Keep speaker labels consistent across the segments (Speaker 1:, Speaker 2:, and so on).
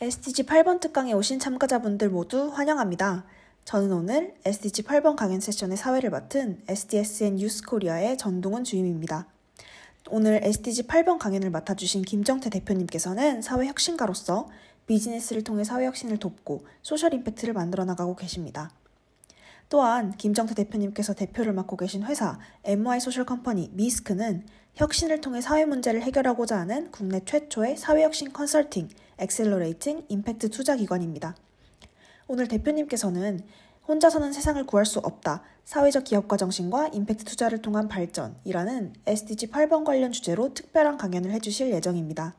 Speaker 1: SDG 8번 특강에 오신 참가자분들 모두 환영합니다. 저는 오늘 SDG 8번 강연 세션의 사회를 맡은 SDSN 뉴스 코리아의 전동훈 주임입니다. 오늘 SDG 8번 강연을 맡아주신 김정태 대표님께서는 사회혁신가로서 비즈니스를 통해 사회혁신을 돕고 소셜 임팩트를 만들어 나가고 계십니다. 또한 김정태 대표님께서 대표를 맡고 계신 회사 MY 소셜 컴퍼니 미스크는 혁신을 통해 사회 문제를 해결하고자 하는 국내 최초의 사회혁신 컨설팅, 엑셀러레이팅 임팩트 투자 기관입니다. 오늘 대표님께서는 혼자서는 세상을 구할 수 없다, 사회적 기업가 정신과 임팩트 투자를 통한 발전이라는 SDG 8번 관련 주제로 특별한 강연을 해주실 예정입니다.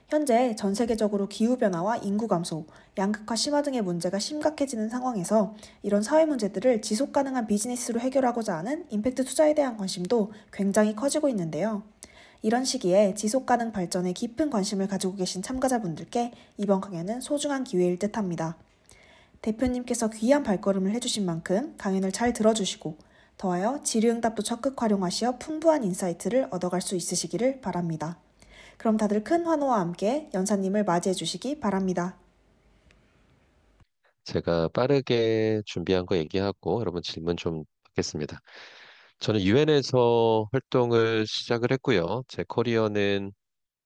Speaker 1: 현재 전 세계적으로 기후변화와 인구 감소, 양극화 심화 등의 문제가 심각해지는 상황에서 이런 사회 문제들을 지속 가능한 비즈니스로 해결하고자 하는 임팩트 투자에 대한 관심도 굉장히 커지고 있는데요. 이런 시기에 지속 가능 발전에 깊은 관심을 가지고 계신 참가자분들께 이번 강연은 소중한 기회일 듯합니다. 대표님께서 귀한 발걸음을 해주신 만큼 강연을 잘 들어주시고 더하여 질의응답도 적극 활용하시어 풍부한 인사이트를 얻어갈 수 있으시기를 바랍니다. 그럼 다들 큰 환호와 함께 연사님을 맞이해 주시기 바랍니다.
Speaker 2: 제가 빠르게 준비한 거 얘기하고 여러분 질문 좀 받겠습니다. 저는 유엔에서 활동을 시작을 했고요. 제 커리어는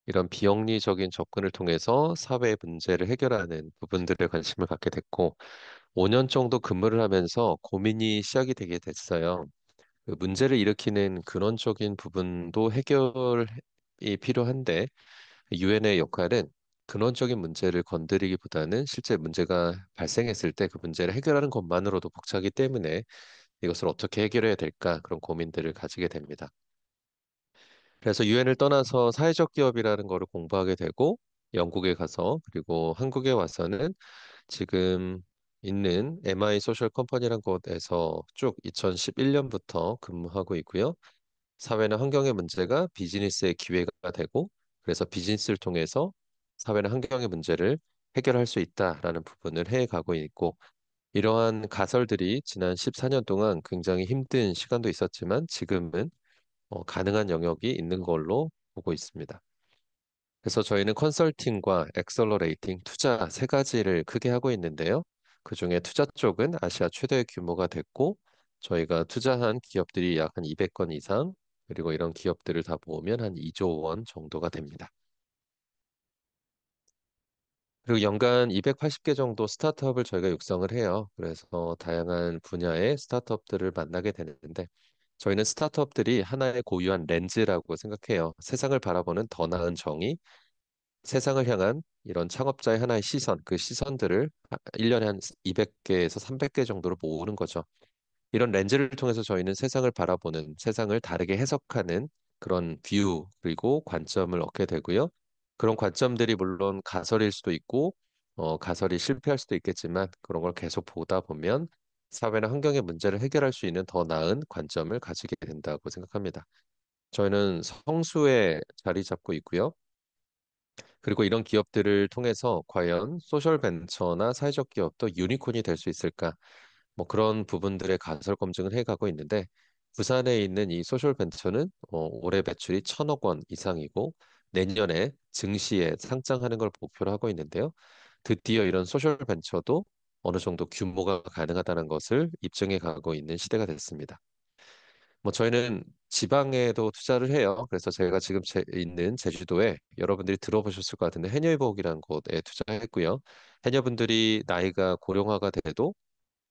Speaker 2: 이런 비영리적인 접근을 통해서 사회 문제를 해결하는 부분들에 관심을 갖게 됐고, 5년 정도 근무를 하면서 고민이 시작이 되게 됐어요. 그 문제를 일으키는 근원적인 부분도 해결이 필요한데, 유엔의 역할은 근원적인 문제를 건드리기보다는 실제 문제가 발생했을 때 그 문제를 해결하는 것만으로도 벅차기 때문에 이것을 어떻게 해결해야 될까 그런 고민들을 가지게 됩니다. 그래서 유엔을 떠나서 사회적 기업이라는 거를 공부하게 되고 영국에 가서 그리고 한국에 와서는 지금 있는 MI 소셜 컴퍼니라는 곳에서 쭉 2011년부터 근무하고 있고요. 사회나 환경의 문제가 비즈니스의 기회가 되고 그래서 비즈니스를 통해서 사회나 환경의 문제를 해결할 수 있다라는 부분을 해가고 있고 이러한 가설들이 지난 14년 동안 굉장히 힘든 시간도 있었지만 지금은 가능한 영역이 있는 걸로 보고 있습니다. 그래서 저희는 컨설팅과 엑셀러레이팅, 투자 세 가지를 크게 하고 있는데요. 그중에 투자 쪽은 아시아 최대 규모가 됐고 저희가 투자한 기업들이 약 한 200건 이상 그리고 이런 기업들을 다 모으면 한 2조 원 정도가 됩니다. 그리고 연간 280개 정도 스타트업을 저희가 육성을 해요. 그래서 다양한 분야의 스타트업들을 만나게 되는데 저희는 스타트업들이 하나의 고유한 렌즈라고 생각해요. 세상을 바라보는 더 나은 정의, 세상을 향한 이런 창업자의 하나의 시선, 그 시선들을 1년에 한 200개에서 300개 정도로 모으는 거죠. 이런 렌즈를 통해서 저희는 세상을 바라보는, 세상을 다르게 해석하는 그런 뷰, 그리고 관점을 얻게 되고요. 그런 관점들이 물론 가설일 수도 있고, 가설이 실패할 수도 있겠지만, 그런 걸 계속 보다 보면 사회나 환경의 문제를 해결할 수 있는 더 나은 관점을 가지게 된다고 생각합니다. 저희는 성수에 자리 잡고 있고요. 그리고 이런 기업들을 통해서 과연 소셜 벤처나 사회적 기업도 유니콘이 될 수 있을까? 뭐 그런 부분들의 가설 검증을 해가고 있는데 부산에 있는 이 소셜 벤처는 올해 매출이 1,000억 원 이상이고 내년에 증시에 상장하는 걸 목표로 하고 있는데요. 드디어 이런 소셜 벤처도 어느 정도 규모가 가능하다는 것을 입증해 가고 있는 시대가 됐습니다. 뭐 저희는 지방에도 투자를 해요. 그래서 제가 지금 있는 제주도에 여러분들이 들어보셨을 것 같은데 해녀회복이라는 곳에 투자했고요. 해녀분들이 나이가 고령화가 돼도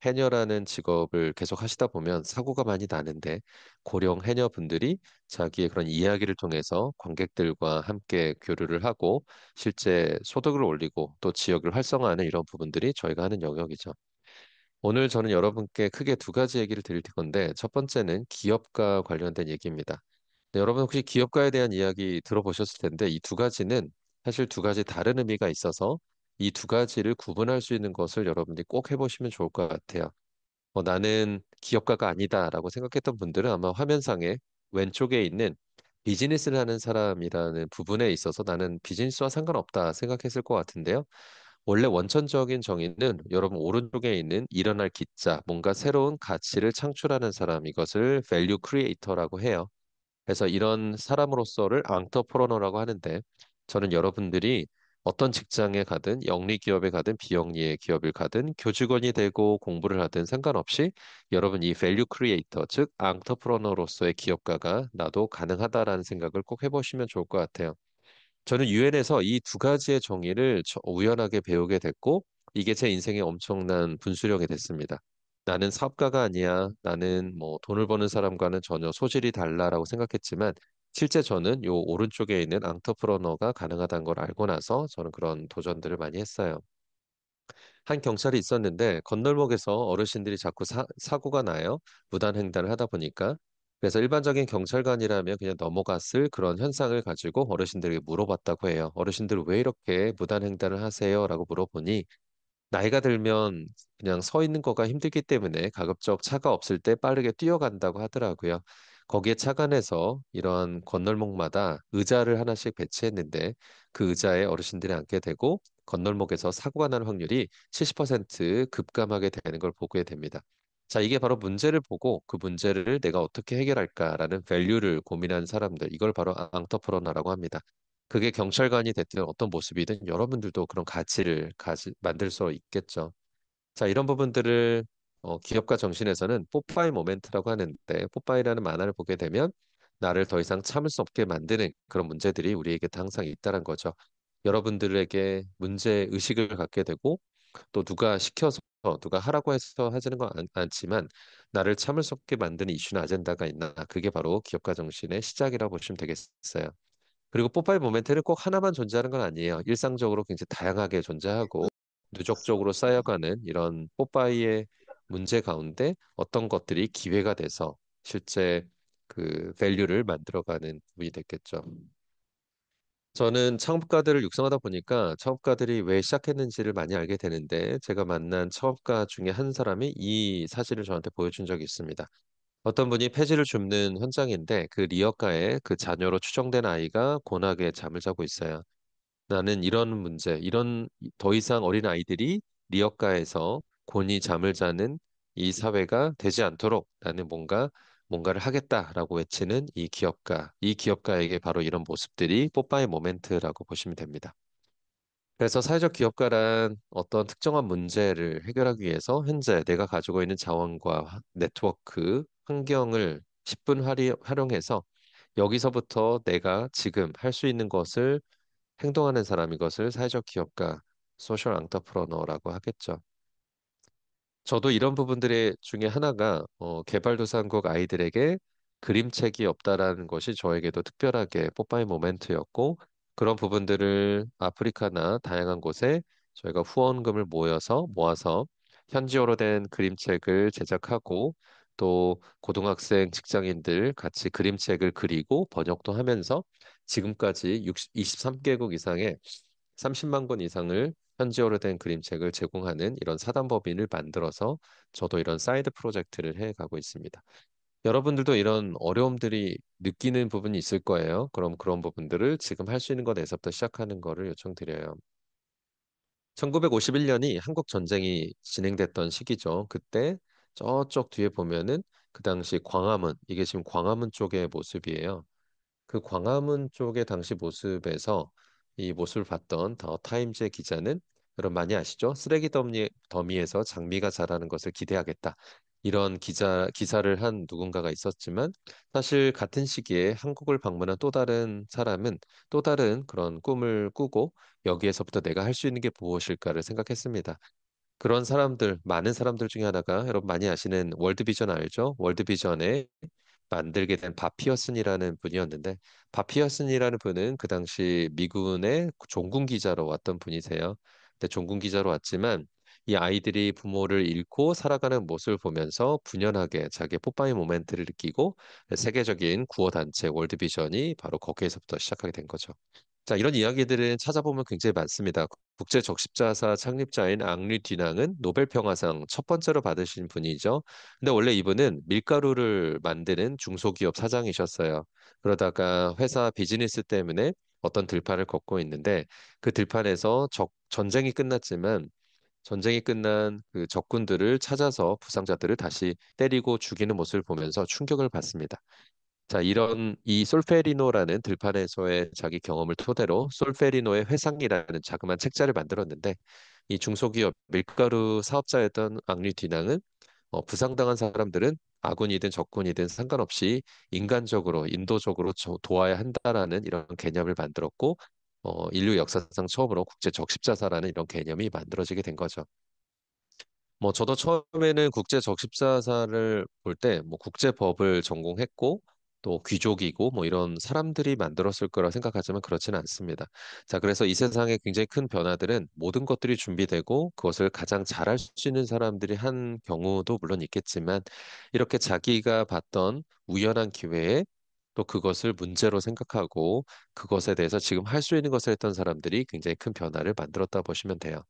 Speaker 2: 해녀라는 직업을 계속 하시다 보면 사고가 많이 나는데 고령 해녀분들이 자기의 그런 이야기를 통해서 관객들과 함께 교류를 하고 실제 소득을 올리고 또 지역을 활성화하는 이런 부분들이 저희가 하는 영역이죠. 오늘 저는 여러분께 크게 두 가지 얘기를 드릴 건데 첫 번째는 기업과 관련된 얘기입니다. 네, 여러분 혹시 기업가에 대한 이야기 들어보셨을 텐데 이 두 가지는 사실 두 가지 다른 의미가 있어서 이 두 가지를 구분할 수 있는 것을 여러분들이 꼭 해보시면 좋을 것 같아요. 나는 기업가가 아니다라고 생각했던 분들은 아마 화면상에 왼쪽에 있는 비즈니스를 하는 사람이라는 부분에 있어서 나는 비즈니스와 상관없다 생각했을 것 같은데요. 원래 원천적인 정의는 여러분 오른쪽에 있는 일어날 기자, 뭔가 새로운 가치를 창출하는 사람, 이것을 value creator라고 해요. 그래서 이런 사람으로서를 앙터프로너라고 하는데 저는 여러분들이 어떤 직장에 가든 영리 기업에 가든 비영리의 기업을 가든 교직원이 되고 공부를 하든 상관없이 여러분 이 밸류 크리에이터 즉 앙터프러너로서의 기업가가 나도 가능하다라는 생각을 꼭 해보시면 좋을 것 같아요. 저는 유엔에서 이 두 가지의 정의를 우연하게 배우게 됐고, 이게 제 인생에 엄청난 분수령이 됐습니다. 나는 사업가가 아니야. 나는 뭐 돈을 버는 사람과는 전혀 소질이 달라라고 생각했지만, 실제 저는 요 오른쪽에 있는 앙터프러너가 가능하다는 걸 알고 나서 저는 그런 도전들을 많이 했어요. 한 경찰이 있었는데 건널목에서 어르신들이 자꾸 사고가 나요. 무단 횡단을 하다 보니까. 그래서 일반적인 경찰관이라면 그냥 넘어갔을 그런 현상을 가지고 어르신들에게 물어봤다고 해요. 어르신들 왜 이렇게 무단 횡단을 하세요? 라고 물어보니 나이가 들면 그냥 서 있는 거가 힘들기 때문에 가급적 차가 없을 때 빠르게 뛰어간다고 하더라고요. 거기에 착안해서 이런 건널목마다 의자를 하나씩 배치했는데 그 의자에 어르신들이 앉게 되고 건널목에서 사고가 날 확률이 70% 급감하게 되는 걸 보게 됩니다. 자, 이게 바로 문제를 보고 그 문제를 내가 어떻게 해결할까라는 밸류를 고민하는 사람들, 이걸 바로 앙터프러너라고 합니다. 그게 경찰관이 됐든 어떤 모습이든 여러분들도 그런 가치를 만들 수 있겠죠. 자, 이런 부분들을 기업가 정신에서는 뽀빠이 모멘트라고 하는데 뽀빠이라는 만화를 보게 되면 나를 더 이상 참을 수 없게 만드는 그런 문제들이 우리에게 항상 있다는 거죠. 여러분들에게 문제 의식을 갖게 되고 또 누가 시켜서 누가 하라고 해서 하지는 건 않지만 나를 참을 수 없게 만드는 이슈나 아젠다가 있나 그게 바로 기업가 정신의 시작이라고 보시면 되겠어요. 그리고 뽀빠이 모멘트는 꼭 하나만 존재하는 건 아니에요. 일상적으로 굉장히 다양하게 존재하고 누적적으로 쌓여가는 이런 뽀빠이의 문제 가운데 어떤 것들이 기회가 돼서 실제 그 밸류를 만들어가는 부분이 됐겠죠. 저는 창업가들을 육성하다 보니까 창업가들이 왜 시작했는지를 많이 알게 되는데 제가 만난 창업가 중에 한 사람이 이 사실을 저한테 보여준 적이 있습니다. 어떤 분이 폐지를 줍는 현장인데 그 리어카에 그 자녀로 추정된 아이가 곤하게 잠을 자고 있어요. 나는 이런 문제, 이런 더 이상 어린 아이들이 리어카에서 곤히 잠을 자는 이 사회가 되지 않도록 나는 뭔가를 하겠다라고 외치는 이 기업가에게 바로 이런 모습들이 뽀빠이 모멘트라고 보시면 됩니다. 그래서 사회적 기업가란 어떤 특정한 문제를 해결하기 위해서 현재 내가 가지고 있는 자원과 네트워크, 환경을 10분 활용해서 여기서부터 내가 지금 할 수 있는 것을 행동하는 사람인 것을 사회적 기업가, 소셜 앙터프러너라고 하겠죠. 저도 이런 부분들의 중에 하나가 개발도상국 아이들에게 그림책이 없다라는 것이 저에게도 특별하게 뽀빠이 모멘트였고 그런 부분들을 아프리카나 다양한 곳에 저희가 후원금을 모아서 현지어로 된 그림책을 제작하고 또 고등학생, 직장인들 같이 그림책을 그리고 번역도 하면서 지금까지 23개국 이상의 30만 권 이상을 현지어로 된 그림책을 제공하는 이런 사단법인을 만들어서 저도 이런 사이드 프로젝트를 해가고 있습니다. 여러분들도 이런 어려움들이 느끼는 부분이 있을 거예요. 그럼 그런 부분들을 지금 할 수 있는 것에서부터 시작하는 거를 요청드려요. 1951년이 한국 전쟁이 진행됐던 시기죠. 그때 저쪽 뒤에 보면은 그 당시 광화문, 이게 지금 광화문 쪽의 모습이에요. 그 광화문 쪽의 당시 모습에서 이 모습을 봤던 더 타임즈의 기자는 여러분 많이 아시죠? 더미에서 장미가 자라는 것을 기대하겠다. 이런 기사를 한 누군가가 있었지만 사실 같은 시기에 한국을 방문한 또 다른 사람은 또 다른 그런 꿈을 꾸고 여기에서부터 내가 할 수 있는 게 무엇일까를 생각했습니다. 그런 사람들, 많은 사람들 중에 하나가 여러분 많이 아시는 월드비전 알죠? 월드비전의 만들게 된 밥 피어슨이라는 분이었는데 밥 피어슨이라는 분은 그 당시 미군의 종군 기자로 왔던 분이세요. 근데 종군 기자로 왔지만 이 아이들이 부모를 잃고 살아가는 모습을 보면서 분연하게 자기의 뽀빠이 모멘트를 느끼고 세계적인 구호 단체 월드비전이 바로 거기에서부터 시작하게 된 거죠. 자, 이런 이야기들은 찾아보면 굉장히 많습니다. 국제 적십자사 창립자인 앙리 뒤낭은 노벨 평화상 첫 번째로 받으신 분이죠. 근데 원래 이분은 밀가루를 만드는 중소기업 사장이셨어요. 그러다가 회사 비즈니스 때문에 어떤 들판을 걷고 있는데 그 들판에서 전쟁이 끝났지만 전쟁이 끝난 그 적군들을 찾아서 부상자들을 다시 때리고 죽이는 모습을 보면서 충격을 받습니다. 자, 이 솔페리노라는 들판에서의 자기 경험을 토대로 솔페리노의 회상이라는 자그마한 책자를 만들었는데 이 중소기업 밀가루 사업자였던 앙리 뒤낭은 부상당한 사람들은 아군이든 적군이든 상관없이 인간적으로, 인도적으로 도와야 한다라는 이런 개념을 만들었고, 인류 역사상 처음으로 국제 적십자사라는 이런 개념이 만들어지게 된 거죠. 뭐 저도 처음에는 국제 적십자사를 볼 때 뭐 국제법을 전공했고 또 귀족이고 뭐 이런 사람들이 만들었을 거라 생각하지만 그렇지는 않습니다. 자, 그래서 이 세상의 굉장히 큰 변화들은 모든 것들이 준비되고 그것을 가장 잘할 수 있는 사람들이 한 경우도 물론 있겠지만 이렇게 자기가 봤던 우연한 기회에 또 그것을 문제로 생각하고 그것에 대해서 지금 할 수 있는 것을 했던 사람들이 굉장히 큰 변화를 만들었다 보시면 돼요.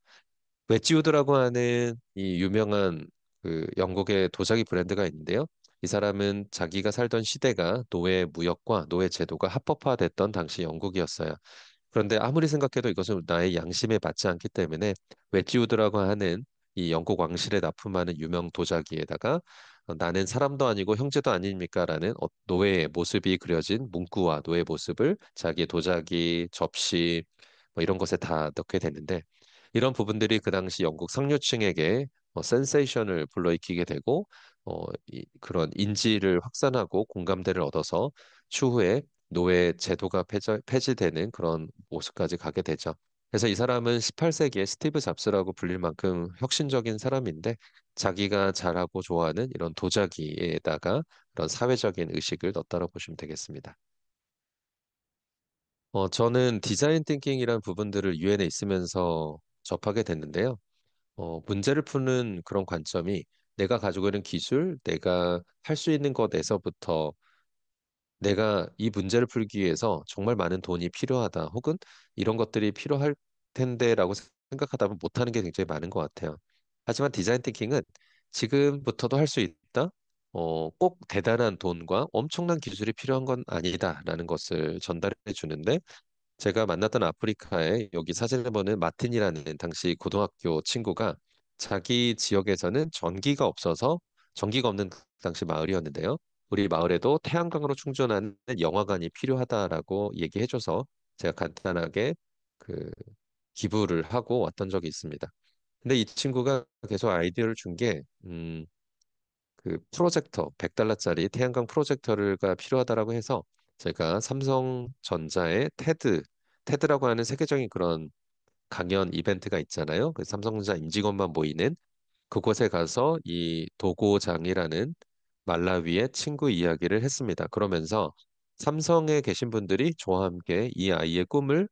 Speaker 2: 웨지우드라고 하는 이 유명한 그 영국의 도자기 브랜드가 있는데요. 이 사람은 자기가 살던 시대가 노예 무역과 노예 제도가 합법화됐던 당시 영국이었어요. 그런데 아무리 생각해도 이것은 나의 양심에 맞지 않기 때문에 웨지우드라고 하는 이 영국 왕실에 납품하는 유명 도자기에다가 나는 사람도 아니고 형제도 아닙니까라는 노예의 모습이 그려진 문구와 노예 모습을 자기의 도자기, 접시 뭐 이런 것에 다 넣게 됐는데 이런 부분들이 그 당시 영국 상류층에게 센세이션을 불러일으키게 되고 그런 인지를 확산하고 공감대를 얻어서 추후에 노예 제도가 폐지되는 그런 모습까지 가게 되죠. 그래서 이 사람은 18세기에 스티브 잡스라고 불릴 만큼 혁신적인 사람인데 자기가 잘하고 좋아하는 이런 도자기에다가 그런 사회적인 의식을 넣었다고 보시면 되겠습니다. 저는 디자인 띵킹이라는 부분들을 유엔에 있으면서 접하게 됐는데요. 문제를 푸는 그런 관점이 내가 가지고 있는 기술, 내가 할 수 있는 것에서부터 내가 이 문제를 풀기 위해서 정말 많은 돈이 필요하다, 혹은 이런 것들이 필요할 텐데라고 생각하다 보면 못하는 게 굉장히 많은 것 같아요. 하지만 디자인 띵킹은 지금부터도 할 수 있다. 꼭 대단한 돈과 엄청난 기술이 필요한 건 아니다라는 것을 전달해 주는데 제가 만났던 아프리카에 여기 사진을 보는 마틴이라는 당시 고등학교 친구가 자기 지역에서는 전기가 없는 당시 마을이었는데요. 우리 마을에도 태양광으로 충전하는 영화관이 필요하다라고 얘기해줘서 제가 간단하게 그 기부를 하고 왔던 적이 있습니다. 근데 이 친구가 계속 아이디어를 준 게, 그 프로젝터, 100달러짜리 태양광 프로젝터가 필요하다라고 해서 제가 삼성전자의 테드라고 하는 세계적인 그런 강연 이벤트가 있잖아요. 그 삼성전자 임직원만 모이는 그곳에 가서 이 도고장이라는 말라위의 친구 이야기를 했습니다. 그러면서 삼성에 계신 분들이 저와 함께 이 아이의 꿈을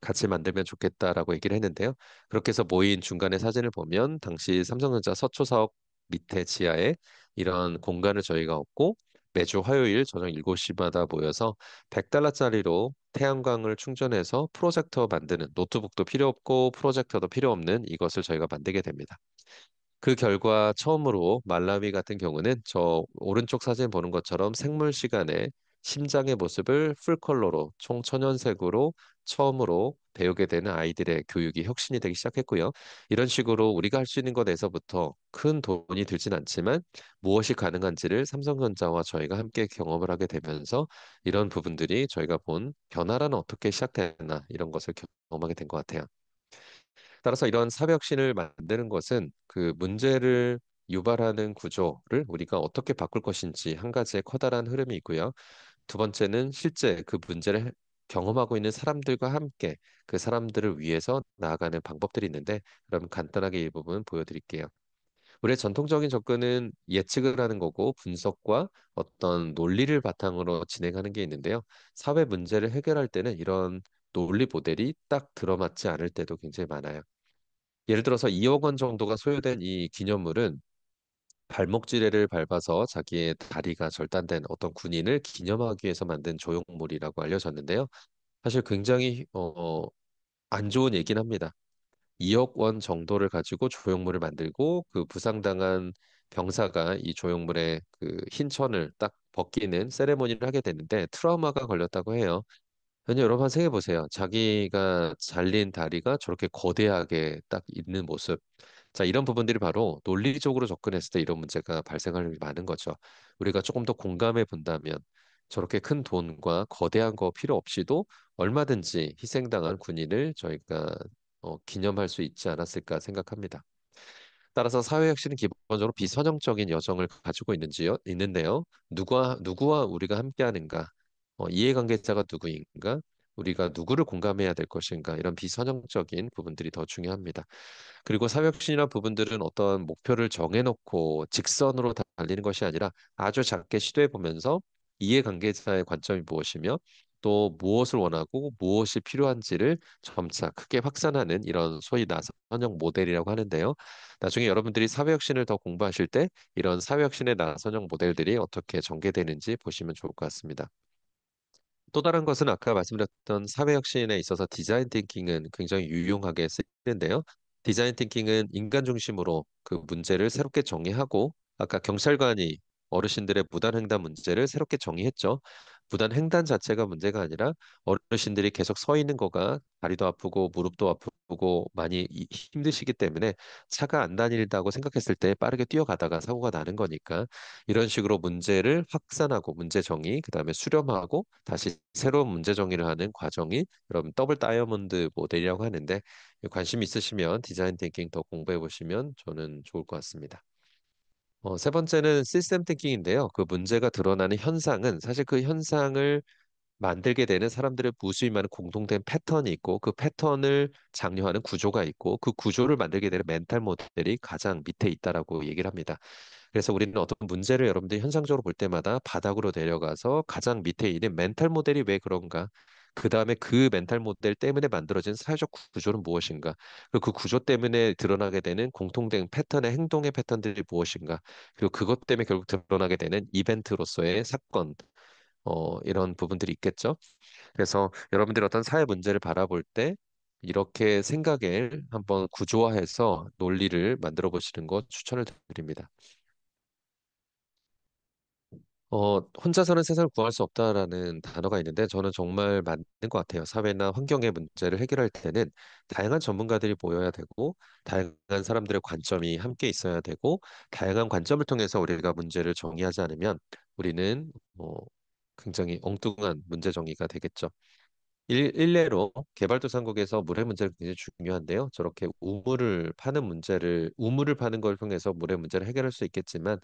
Speaker 2: 같이 만들면 좋겠다라고 얘기를 했는데요. 그렇게 해서 모인 중간에 사진을 보면 당시 삼성전자 서초 사업 밑에 지하에 이런 공간을 저희가 얻고 매주 화요일 저녁 7시마다 모여서 100달러짜리로 태양광을 충전해서 프로젝터 만드는 노트북도 필요 없고 프로젝터도 필요 없는 이것을 저희가 만들게 됩니다. 그 결과 처음으로 말라위 같은 경우는 저 오른쪽 사진 보는 것처럼 생물 시간에 심장의 모습을 풀컬러로 총천연색으로 처음으로 배우게 되는 아이들의 교육이 혁신이 되기 시작했고요. 이런 식으로 우리가 할 수 있는 것에서부터 큰 돈이 들진 않지만 무엇이 가능한지를 삼성전자와 저희가 함께 경험을 하게 되면서 이런 부분들이 저희가 본 변화란 어떻게 시작됐나 이런 것을 경험하게 된 것 같아요. 따라서 이런 사회혁신을 만드는 것은 그 문제를 유발하는 구조를 우리가 어떻게 바꿀 것인지 한 가지의 커다란 흐름이 있고요. 두 번째는 실제 그 문제를 경험하고 있는 사람들과 함께 그 사람들을 위해서 나아가는 방법들이 있는데 그럼 간단하게 이 부분 보여드릴게요. 우리의 전통적인 접근은 예측을 하는 거고 분석과 어떤 논리를 바탕으로 진행하는 게 있는데요. 사회 문제를 해결할 때는 이런 논리 모델이 딱 들어맞지 않을 때도 굉장히 많아요. 예를 들어서 2억 원 정도가 소요된 이 기념물은 발목지레를 밟아서 자기의 다리가 절단된 어떤 군인을 기념하기 위해서 만든 조형물이라고 알려졌는데요. 사실 굉장히 안 좋은 얘긴 합니다. 2억 원 정도를 가지고 조형물을 만들고 그 부상당한 병사가 이 조형물의 그 흰 천을 딱 벗기는 세레모니를 하게 됐는데 트라우마가 걸렸다고 해요. 왜냐면 여러분 생각해 보세요. 자기가 잘린 다리가 저렇게 거대하게 딱 있는 모습. 자, 이런 부분들이 바로 논리적으로 접근했을 때 이런 문제가 발생할 일이 많은 거죠. 우리가 조금 더 공감해 본다면 저렇게 큰 돈과 거대한 거 필요 없이도 얼마든지 희생당한 군인을 저희가 기념할 수 있지 않았을까 생각합니다. 따라서 사회혁신은 기본적으로 비선형적인 여정을 가지고 있는데요. 누구와 우리가 함께하는가, 이해관계자가 누구인가, 우리가 누구를 공감해야 될 것인가, 이런 비선형적인 부분들이 더 중요합니다. 그리고 사회혁신이나 부분들은 어떤 목표를 정해놓고 직선으로 달리는 것이 아니라 아주 작게 시도해 보면서 이해관계자의 관점이 무엇이며 또 무엇을 원하고 무엇이 필요한지를 점차 크게 확산하는 이런 소위 나선형 모델이라고 하는데요. 나중에 여러분들이 사회혁신을 더 공부하실 때 이런 사회혁신의 나선형 모델들이 어떻게 전개되는지 보시면 좋을 것 같습니다. 또 다른 것은 아까 말씀드렸던 사회혁신에 있어서 디자인 띵킹은 굉장히 유용하게 쓰이는데요. 디자인 띵킹은 인간 중심으로 그 문제를 새롭게 정의하고 아까 경찰관이 어르신들의 무단횡단 문제를 새롭게 정의했죠. 무단횡단 자체가 문제가 아니라 어르신들이 계속 서 있는 거가 다리도 아프고 무릎도 아프고 많이 힘드시기 때문에 차가 안 다닌다고 생각했을 때 빠르게 뛰어가다가 사고가 나는 거니까 이런 식으로 문제를 확산하고 문제 정의, 그다음에 수렴하고 다시 새로운 문제 정의를 하는 과정이 여러분 더블 다이아몬드 모델이라고 하는데 관심 있으시면 디자인 띵킹 더 공부해 보시면 저는 좋을 것 같습니다. 세 번째는 시스템 띵킹인데요. 그 문제가 드러나는 현상은 사실 그 현상을 만들게 되는 사람들의 무수히 많은 공통된 패턴이 있고 그 패턴을 장려하는 구조가 있고 그 구조를 만들게 되는 멘탈 모델이 가장 밑에 있다라고 얘기를 합니다. 그래서 우리는 어떤 문제를 여러분들이 현상적으로 볼 때마다 바닥으로 내려가서 가장 밑에 있는 멘탈 모델이 왜 그런가? 그 다음에 그 멘탈 모델 때문에 만들어진 사회적 구조는 무엇인가? 그리고 그 구조 때문에 드러나게 되는 공통된 패턴의 행동의 패턴들이 무엇인가? 그리고 그것 때문에 결국 드러나게 되는 이벤트로서의 사건, 이런 부분들이 있겠죠. 그래서 여러분들이 어떤 사회 문제를 바라볼 때 이렇게 생각을 한번 구조화해서 논리를 만들어 보시는 것 추천을 드립니다. 혼자서는 세상을 구할 수 없다라는 단어가 있는데 저는 정말 맞는 것 같아요. 사회나 환경의 문제를 해결할 때는 다양한 전문가들이 모여야 되고, 다양한 사람들의 관점이 함께 있어야 되고, 다양한 관점을 통해서 우리가 문제를 정의하지 않으면 우리는 굉장히 엉뚱한 문제 정의가 되겠죠. 일례로 개발도상국에서 물의 문제가 굉장히 중요한데요. 저렇게 우물을 파는 걸 통해서 물의 문제를 해결할 수 있겠지만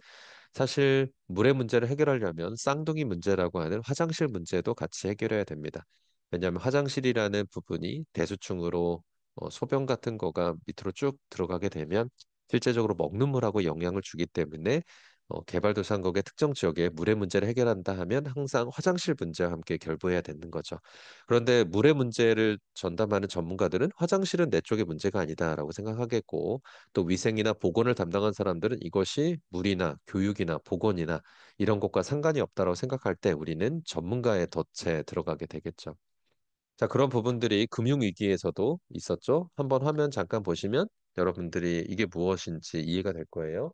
Speaker 2: 사실 물의 문제를 해결하려면 쌍둥이 문제라고 하는 화장실 문제도 같이 해결해야 됩니다. 왜냐하면 화장실이라는 부분이 대수층으로 소변 같은 거가 밑으로 쭉 들어가게 되면 실제적으로 먹는 물하고 영향을 주기 때문에 개발도상국의 특정 지역에 물의 문제를 해결한다 하면 항상 화장실 문제와 함께 결부해야 되는 거죠. 그런데 물의 문제를 전담하는 전문가들은 화장실은 내 쪽의 문제가 아니다라고 생각하겠고 또 위생이나 보건을 담당한 사람들은 이것이 물이나 교육이나 보건이나 이런 것과 상관이 없다고 생각할 때 우리는 전문가의 덫에 들어가게 되겠죠. 자, 그런 부분들이 금융위기에서도 있었죠. 한번 화면 잠깐 보시면 여러분들이 이게 무엇인지 이해가 될 거예요.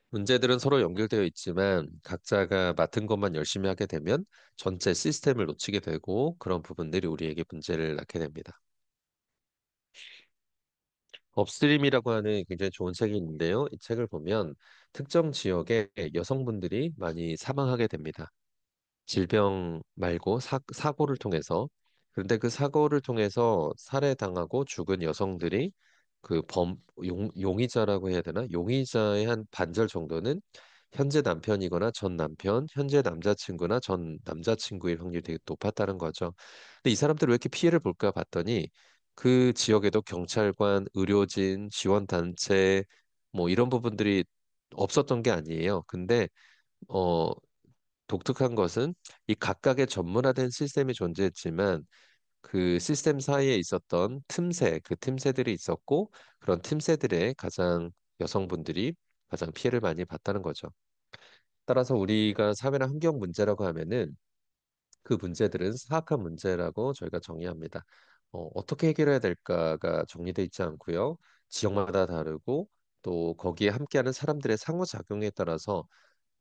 Speaker 2: 문제들은 서로 연결되어 있지만 각자가 맡은 것만 열심히 하게 되면 전체 시스템을 놓치게 되고 그런 부분들이 우리에게 문제를 낳게 됩니다. 업스트림이라고 하는 굉장히 좋은 책이 있는데요. 이 책을 보면 특정 지역에 여성분들이 많이 사망하게 됩니다. 질병 말고 사고를 통해서. 그런데 그 사고를 통해서 살해당하고 죽은 여성들이 용의자라고 해야 되나? 용의자의 한 반절 정도는 현재 남편이거나 전 남편, 현재 남자친구나 전 남자친구일 확률이 되게 높았다는 거죠. 근데 이 사람들 왜 이렇게 피해를 볼까 봤더니 그 지역에도 경찰관, 의료진, 지원단체 뭐 이런 부분들이 없었던 게 아니에요. 근데 어, 독특한 것은 이 각각의 전문화된 시스템이 존재했지만 그 시스템 사이에 있었던 틈새, 그 틈새들이 있었고 그런 틈새들의 가장 여성분들이 가장 피해를 많이 봤다는 거죠. 따라서 우리가 사회나 환경 문제라고 하면은 그 문제들은 사악한 문제라고 저희가 정의합니다. 어떻게 해결해야 될까가 정리되어 있지 않고요. 지역마다 다르고 또 거기에 함께하는 사람들의 상호작용에 따라서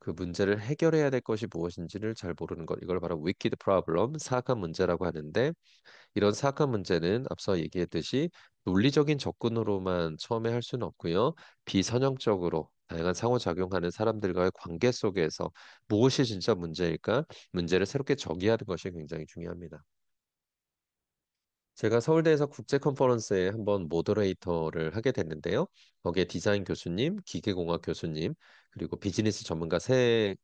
Speaker 2: 그 문제를 해결해야 될 것이 무엇인지를 잘 모르는 것. 이걸 바로 wicked problem, 사악한 문제라고 하는데 이런 사악한 문제는 앞서 얘기했듯이 논리적인 접근으로만 처음에 할 수는 없고요. 비선형적으로 다양한 상호작용하는 사람들과의 관계 속에서 무엇이 진짜 문제일까? 문제를 새롭게 정의하는 것이 굉장히 중요합니다. 제가 서울대에서 국제 컨퍼런스에 한번 모더레이터를 하게 됐는데요. 거기에 디자인 교수님, 기계공학 교수님, 그리고 비즈니스 전문가 세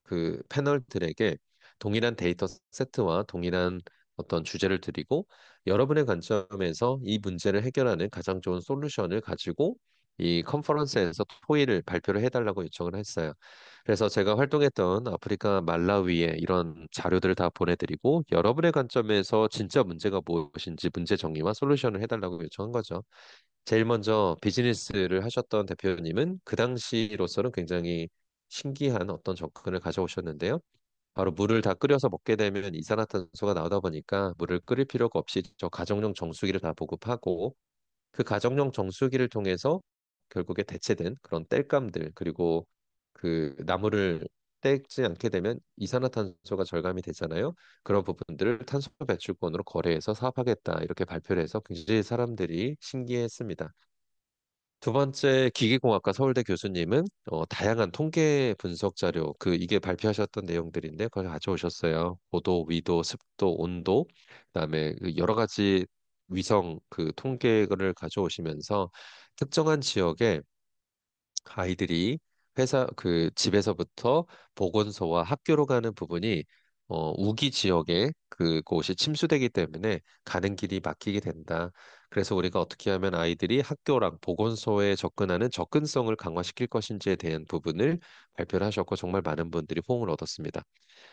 Speaker 2: 그 패널들에게 동일한 데이터 세트와 동일한 어떤 주제를 드리고 여러분의 관점에서 이 문제를 해결하는 가장 좋은 솔루션을 가지고 이 컨퍼런스에서 토의를 발표를 해달라고 요청을 했어요. 그래서 제가 활동했던 아프리카 말라위에 이런 자료들을 다 보내드리고 여러분의 관점에서 진짜 문제가 무엇인지 문제 정리와 솔루션을 해달라고 요청한 거죠. 제일 먼저 비즈니스를 하셨던 대표님은 그 당시로서는 굉장히 신기한 어떤 접근을 가져오셨는데요. 바로 물을 다 끓여서 먹게 되면 이산화탄소가 나오다 보니까 물을 끓일 필요가 없이 저 가정용 정수기를 다 보급하고 그 가정용 정수기를 통해서 결국에 대체된 그런 땔감들 그리고 그 나무를 떼지 않게 되면 이산화탄소가 절감이 되잖아요. 그런 부분들을 탄소 배출권으로 거래해서 사업하겠다 이렇게 발표를 해서 굉장히 사람들이 신기해했습니다. 두 번째 기계공학과 서울대 교수님은 다양한 통계 분석 자료 이게 발표하셨던 내용들인데 그걸 가져오셨어요. 고도, 위도, 습도, 온도, 그다음에 그 여러 가지 위성 그 통계를 가져오시면서 특정한 지역에 아이들이 회사 그 집에서부터 보건소와 학교로 가는 부분이 우기 지역에 그곳이 침수되기 때문에 가는 길이 막히게 된다. 그래서 우리가 어떻게 하면 아이들이 학교랑 보건소에 접근하는 접근성을 강화시킬 것인지에 대한 부분을 발표를 하셨고 정말 많은 분들이 호응을 얻었습니다.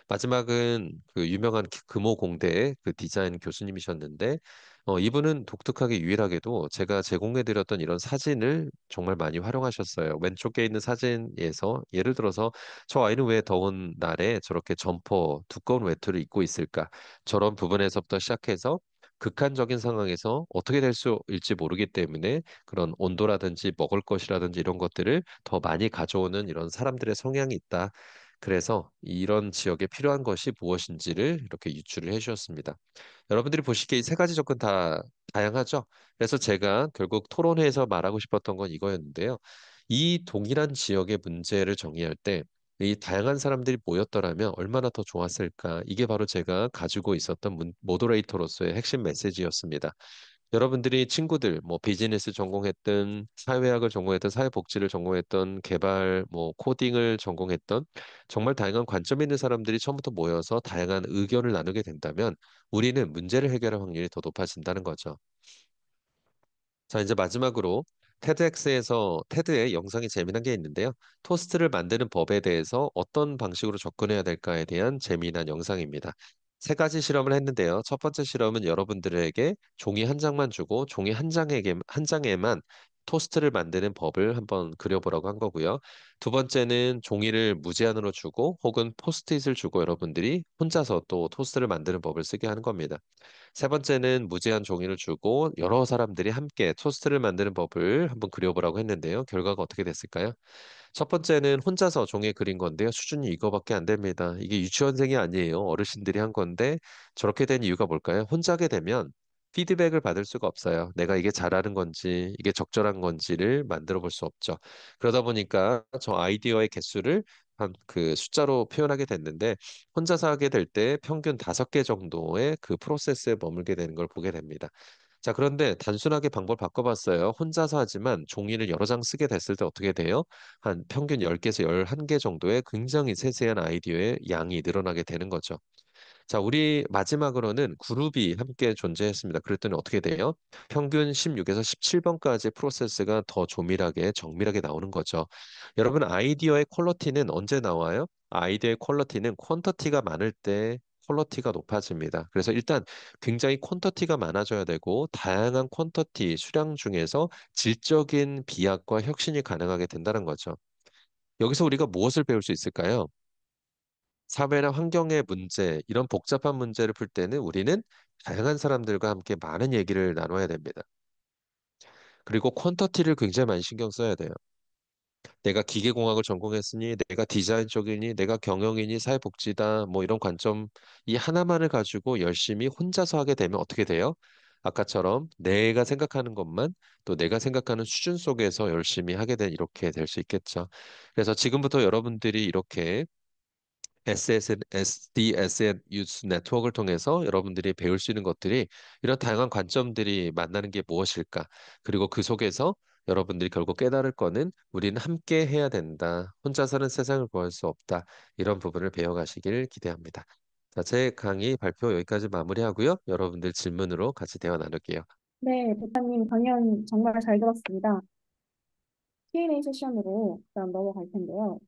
Speaker 2: 마지막은 그 유명한 금호공대의 그 디자인 교수님이셨는데, 이분은 독특하게 유일하게도 제가 제공해드렸던 이런 사진을 정말 많이 활용하셨어요. 왼쪽에 있는 사진에서 예를 들어서 저 아이는 왜 더운 날에 저렇게 점퍼, 두꺼운 외투를 입고 있을까? 저런 부분에서부터 시작해서 극한적인 상황에서 어떻게 될 수일지 모르기 때문에 그런 온도라든지 먹을 것이라든지 이런 것들을 더 많이 가져오는 이런 사람들의 성향이 있다. 그래서 이런 지역에 필요한 것이 무엇인지를 이렇게 유추를 해주셨습니다. 여러분들이 보시기에 이 세 가지 접근 다 다양하죠? 그래서 제가 결국 토론회에서 말하고 싶었던 건 이거였는데요. 이 동일한 지역의 문제를 정의할 때 이 다양한 사람들이 모였더라면 얼마나 더 좋았을까? 이게 바로 제가 가지고 있었던 모더레이터로서의 핵심 메시지였습니다. 여러분들이 친구들, 뭐 비즈니스 전공했든, 사회학을 전공했든, 사회복지를 전공했던, 개발, 뭐 코딩을 전공했던, 정말 다양한 관점 있는 사람들이 처음부터 모여서 다양한 의견을 나누게 된다면 우리는 문제를 해결할 확률이 더 높아진다는 거죠. 자, 이제 마지막으로 테드의 영상이 재미난 게 있는데요. 토스트를 만드는 법에 대해서 어떤 방식으로 접근해야 될까에 대한 재미난 영상입니다. 세 가지 실험을 했는데요. 첫 번째 실험은 여러분들에게 종이 한 장만 주고 종이 한 장에만 토스트를 만드는 법을 한번 그려보라고 한 거고요. 두 번째는 종이를 무제한으로 주고 혹은 포스트잇을 주고 여러분들이 혼자서 또 토스트를 만드는 법을 쓰게 하는 겁니다. 세 번째는 무제한 종이를 주고 여러 사람들이 함께 토스트를 만드는 법을 한번 그려보라고 했는데요. 결과가 어떻게 됐을까요? 첫 번째는 혼자서 종이에 그린 건데요. 수준이 이거밖에 안 됩니다. 이게 유치원생이 아니에요. 어르신들이 한 건데 저렇게 된 이유가 뭘까요? 혼자 하게 되면 피드백을 받을 수가 없어요. 내가 이게 잘하는 건지, 이게 적절한 건지를 만들어 볼 수 없죠. 그러다 보니까 저 아이디어의 개수를 한 그 숫자로 표현하게 됐는데 혼자서 하게 될 때 평균 5개 정도의 그 프로세스에 머물게 되는 걸 보게 됩니다. 자, 그런데 단순하게 방법을 바꿔봤어요. 혼자서 하지만 종이를 여러 장 쓰게 됐을 때 어떻게 돼요? 한 평균 10개에서 11개 정도의 굉장히 세세한 아이디어의 양이 늘어나게 되는 거죠. 자, 우리 마지막으로는 그룹이 함께 존재했습니다. 그랬더니 어떻게 돼요? 평균 16에서 17번까지 프로세스가 더 조밀하게, 정밀하게 나오는 거죠. 여러분, 아이디어의 퀄리티는 언제 나와요? 아이디어의 퀄리티는 퀀터티가 많을 때 퀄리티가 높아집니다. 그래서 일단 굉장히 퀀터티가 많아져야 되고 다양한 퀀터티 수량 중에서 질적인 비약과 혁신이 가능하게 된다는 거죠. 여기서 우리가 무엇을 배울 수 있을까요? 사회나 환경의 문제, 이런 복잡한 문제를 풀 때는 우리는 다양한 사람들과 함께 많은 얘기를 나눠야 됩니다. 그리고 퀀터티를 굉장히 많이 신경 써야 돼요. 내가 기계공학을 전공했으니, 내가 디자인 쪽이니, 내가 경영이니, 사회복지다, 뭐 이런 관점 이 하나만을 가지고 열심히 혼자서 하게 되면 어떻게 돼요? 아까처럼 내가 생각하는 것만 또 내가 생각하는 수준 속에서 열심히 하게 된 이렇게 될 수 있겠죠. 그래서 지금부터 여러분들이 이렇게 SDSN 유스 네트워크를 통해서 여러분들이 배울 수 있는 것들이 이런 다양한 관점들이 만나는 게 무엇일까? 그리고 그 속에서 여러분들이 결국 깨달을 거는 우리는 함께 해야 된다. 혼자서는 세상을 구할 수 없다. 이런 부분을 배워가시길 기대합니다. 자, 제 강의 발표 여기까지 마무리하고요. 여러분들 질문으로 같이 대화 나눌게요.
Speaker 1: 네, 대표님 강연 정말 잘 들었습니다. Q&A 세션으로 그다음 넘어갈 텐데요.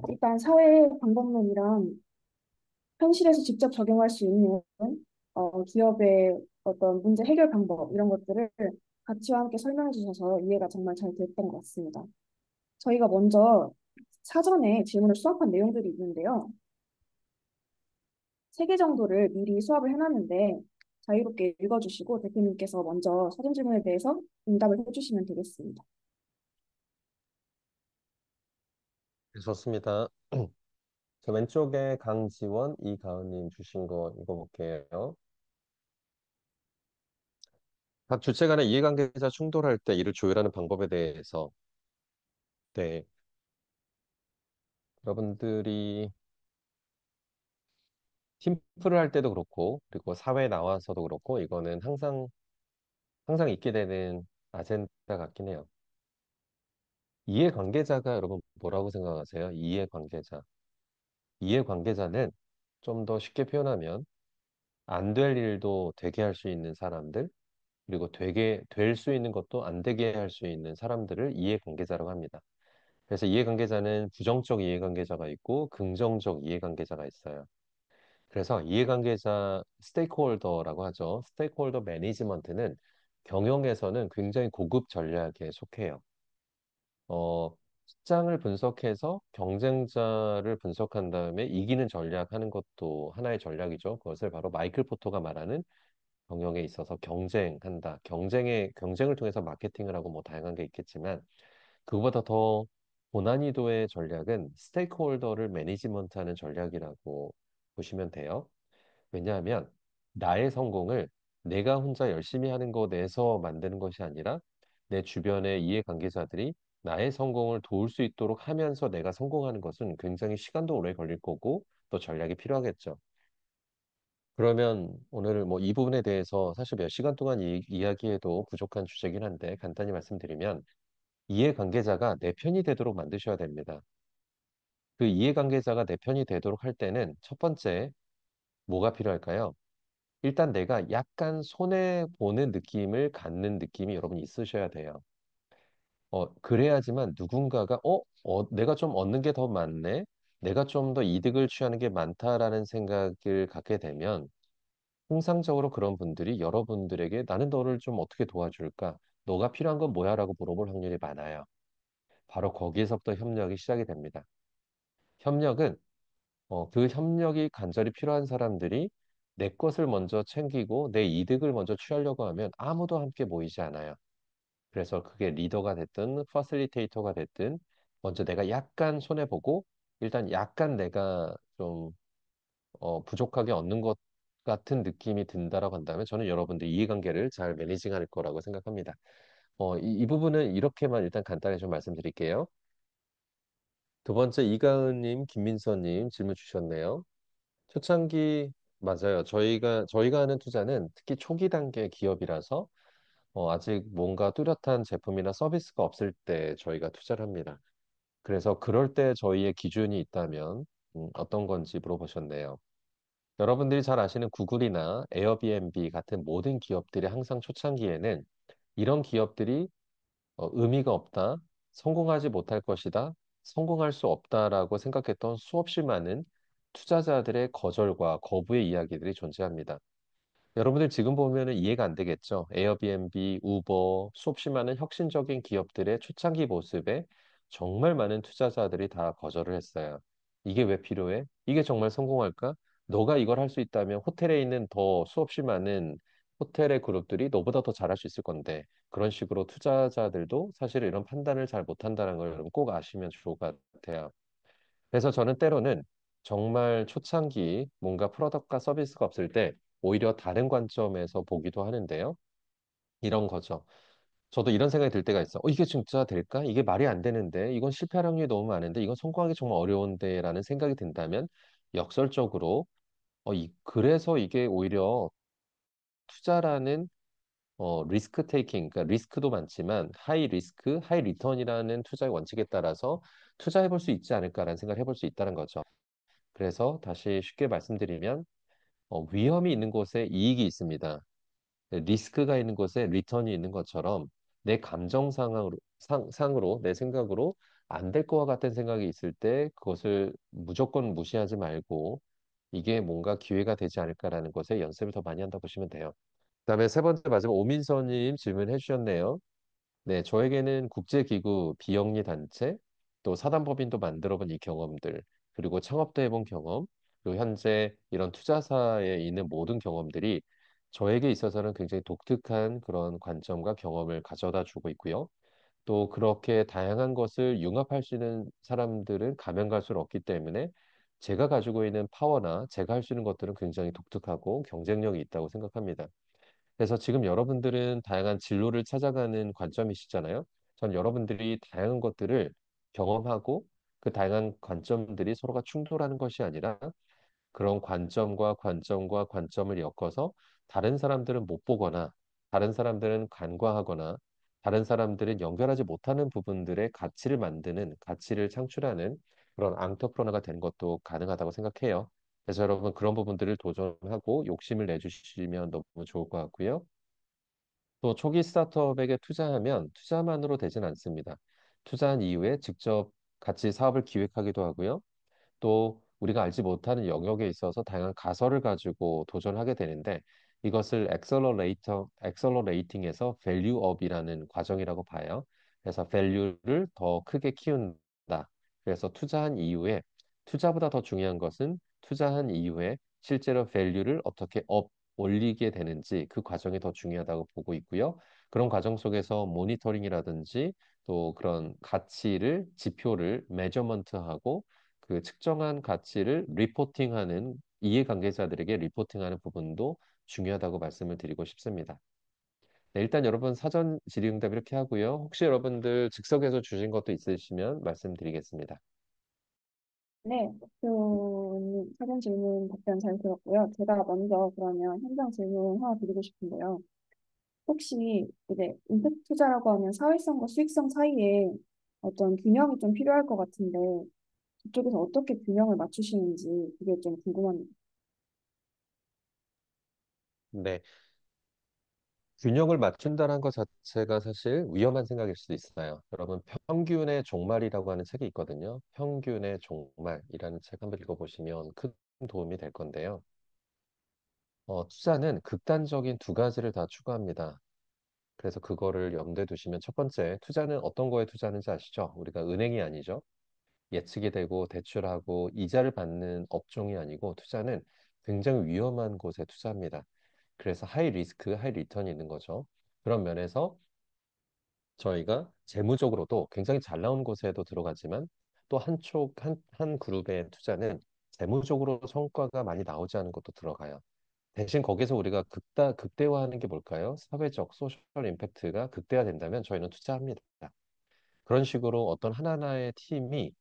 Speaker 1: 일단 사회 방법론이랑 현실에서 직접 적용할 수 있는 기업의 어떤 문제 해결 방법 이런 것들을 가치와 함께 설명해 주셔서 이해가 정말 잘 됐던 것 같습니다. 저희가 먼저 사전에 질문을 수합한 내용들이 있는데요. 3개 정도를 미리 수합을 해놨는데 자유롭게 읽어주시고 대표님께서 먼저 사전 질문에 대해서 응답을 해주시면 되겠습니다.
Speaker 2: 네, 좋습니다. 저 왼쪽에 강지원, 이가은님 주신 거 읽어볼게요. 각 주체 간의 이해관계자 충돌할 때 이를 조율하는 방법에 대해서 네, 여러분들이 팀플을 할 때도 그렇고 그리고 사회에 나와서도 그렇고 이거는 항상 있게 되는 아젠다 같긴 해요. 이해관계자가 여러분 뭐라고 생각하세요? 이해관계자. 이해관계자는 좀 더 쉽게 표현하면 안 될 일도 되게 할 수 있는 사람들 그리고 되게 될 수 있는 것도 안 되게 할 수 있는 사람들을 이해관계자라고 합니다. 그래서 이해관계자는 부정적 이해관계자가 있고 긍정적 이해관계자가 있어요. 그래서 이해관계자 스테이크홀더라고 하죠. 스테이크홀더 매니지먼트는 경영에서는 굉장히 고급 전략에 속해요. 시장을 분석해서 경쟁자를 분석한 다음에 이기는 전략하는 것도 하나의 전략이죠. 그것을 바로 마이클 포터가 말하는 경영에 있어서 경쟁한다. 경쟁을 통해서 마케팅을 하고 뭐 다양한 게 있겠지만 그거보다 더 고난이도의 전략은 스테이크홀더를 매니지먼트하는 전략이라고 보시면 돼요. 왜냐하면 나의 성공을 내가 혼자 열심히 하는 것 내에서 만드는 것이 아니라 내 주변의 이해관계자들이 나의 성공을 도울 수 있도록 하면서 내가 성공하는 것은 굉장히 시간도 오래 걸릴 거고 또 전략이 필요하겠죠. 그러면 오늘 뭐 이 부분에 대해서 사실 몇 시간 동안 이야기해도 부족한 주제긴 한데 간단히 말씀드리면 이해관계자가 내 편이 되도록 만드셔야 됩니다. 그 이해관계자가 내 편이 되도록 할 때는 첫 번째 뭐가 필요할까요? 일단 내가 약간 손해보는 느낌을 갖는 느낌이 여러분 있으셔야 돼요. 그래야지만 누군가가, 내가 좀 얻는 게 더 많네? 내가 좀 더 이득을 취하는 게 많다라는 생각을 갖게 되면 통상적으로 그런 분들이 여러분들에게 나는 너를 좀 어떻게 도와줄까? 너가 필요한 건 뭐야? 라고 물어볼 확률이 많아요. 바로 거기에서부터 협력이 시작이 됩니다. 협력은 그 협력이 간절히 필요한 사람들이 내 것을 먼저 챙기고 내 이득을 먼저 취하려고 하면 아무도 함께 모이지 않아요. 그래서 그게 리더가 됐든 퍼실리테이터가 됐든 먼저 내가 약간 손해보고 일단 약간 내가 좀 부족하게 얻는 것 같은 느낌이 든다라고 한다면 저는 여러분들 이해관계를 잘 매니징할 거라고 생각합니다. 이 부분은 이렇게만 일단 간단히 좀 말씀드릴게요. 두 번째 이가은님, 김민서님 질문 주셨네요. 초창기 맞아요. 저희가 하는 투자는 특히 초기 단계 기업이라서 아직 뭔가 뚜렷한 제품이나 서비스가 없을 때 저희가 투자를 합니다. 그래서 그럴 때 저희의 기준이 있다면 어떤 건지 물어보셨네요. 여러분들이 잘 아시는 구글이나 에어비앤비 같은 모든 기업들이 항상 초창기에는 이런 기업들이 의미가 없다, 성공하지 못할 것이다, 성공할 수 없다라고 생각했던 수없이 많은 투자자들의 거절과 거부의 이야기들이 존재합니다. 여러분들 지금 보면은 이해가 안 되겠죠? 에어비앤비, 우버, 수없이 많은 혁신적인 기업들의 초창기 모습에 정말 많은 투자자들이 다 거절을 했어요. 이게 왜 필요해? 이게 정말 성공할까? 너가 이걸 할 수 있다면 호텔에 있는 더 수없이 많은 호텔의 그룹들이 너보다 더 잘할 수 있을 건데 그런 식으로 투자자들도 사실 이런 판단을 잘 못한다는 걸 여러분 꼭 아시면 좋을 것 같아요. 그래서 저는 때로는 정말 초창기 뭔가 프로덕트가 서비스가 없을 때 오히려 다른 관점에서 보기도 하는데요. 이런 거죠. 저도 이런 생각이 들 때가 있어. 이게 진짜 될까? 이게 말이 안 되는데, 이건 실패할 확률이 너무 많은데, 이건 성공하기 정말 어려운데, 라는 생각이 든다면, 역설적으로, 그래서 이게 오히려 투자라는, 리스크 테이킹, 그러니까 리스크도 많지만, 하이 리스크, 하이 리턴이라는 투자의 원칙에 따라서 투자해 볼 수 있지 않을까라는 생각을 해볼 수 있다는 거죠. 그래서 다시 쉽게 말씀드리면, 위험이 있는 곳에 이익이 있습니다. 리스크가 있는 곳에 리턴이 있는 것처럼 내 감정상으로 상으로 내 생각으로 안 될 것과 같은 생각이 있을 때 그것을 무조건 무시하지 말고 이게 뭔가 기회가 되지 않을까라는 것에 연습을 더 많이 한다 보시면 돼요. 그다음에 세 번째 마지막 오민서님 질문해 주셨네요. 네, 저에게는 국제기구, 비영리 단체, 또 사단법인도 만들어본 이 경험들, 그리고 창업도 해본 경험, 그리고 현재 이런 투자사에 있는 모든 경험들이 저에게 있어서는 굉장히 독특한 그런 관점과 경험을 가져다 주고 있고요. 또 그렇게 다양한 것을 융합할 수 있는 사람들은 가면 갈수록 없기 때문에 제가 가지고 있는 파워나 제가 할 수 있는 것들은 굉장히 독특하고 경쟁력이 있다고 생각합니다. 그래서 지금 여러분들은 다양한 진로를 찾아가는 관점이시잖아요. 전 여러분들이 다양한 것들을 경험하고 그 다양한 관점들이 서로가 충돌하는 것이 아니라 그런 관점과 관점을 엮어서 다른 사람들은 못 보거나 다른 사람들은 간과하거나 다른 사람들은 연결하지 못하는 부분들의 가치를 만드는 가치를 창출하는 그런 앙터프러너가 되는 것도 가능하다고 생각해요. 그래서 여러분 그런 부분들을 도전하고 욕심을 내주시면 너무 좋을 것 같고요. 또 초기 스타트업에게 투자하면 투자만으로 되진 않습니다. 투자한 이후에 직접 같이 사업을 기획하기도 하고요. 또 우리가 알지 못하는 영역에 있어서 다양한 가설을 가지고 도전하게 되는데 이것을 엑셀러레이팅에서 밸류업이라는 과정이라고 봐요. 그래서 밸류를 더 크게 키운다. 그래서 투자한 이후에 투자보다 더 중요한 것은 투자한 이후에 실제로 밸류를 어떻게 올리게 되는지 그 과정이 더 중요하다고 보고 있고요. 그런 과정 속에서 모니터링이라든지 또 그런 가치를 지표를 메저먼트하고 그 측정한 가치를 리포팅하는 이해관계자들에게 리포팅하는 부분도 중요하다고 말씀을 드리고 싶습니다. 네, 일단 여러분 사전 질의응답 이렇게 하고요. 혹시 여러분들 즉석에서 주신 것도 있으시면 말씀드리겠습니다.
Speaker 1: 네, 사전 질문 답변 잘 들었고요. 제가 먼저 그러면 현장 질문 하나 드리고 싶은데요. 혹시 이제 임팩트 투자라고 하면 사회성과 수익성 사이에 어떤 균형이 좀 필요할 것 같은데 그쪽에서 어떻게 균형을 맞추시는지 그게 좀 궁금합니다.
Speaker 2: 네, 균형을 맞춘다는 것 자체가 사실 위험한 생각일 수도 있어요. 여러분, 평균의 종말이라고 하는 책이 있거든요. 평균의 종말이라는 책 한번 읽어보시면 큰 도움이 될 건데요. 투자는 극단적인 두 가지를 다 추구합니다. 그래서 그거를 염두에 두시면 첫 번째, 투자는 어떤 거에 투자하는지 아시죠? 우리가 은행이 아니죠. 예측이 되고 대출하고 이자를 받는 업종이 아니고 투자는 굉장히 위험한 곳에 투자합니다. 그래서 하이 리스크, 하이 리턴이 있는 거죠. 그런 면에서 저희가 재무적으로도 굉장히 잘 나온 곳에도 들어가지만 또 한 그룹의 투자는 재무적으로 성과가 많이 나오지 않은 것도 들어가요. 대신 거기서 우리가 극대화하는 게 뭘까요? 사회적, 소셜 임팩트가 극대화된다면 저희는 투자합니다. 그런 식으로 어떤 하나하나의 팀이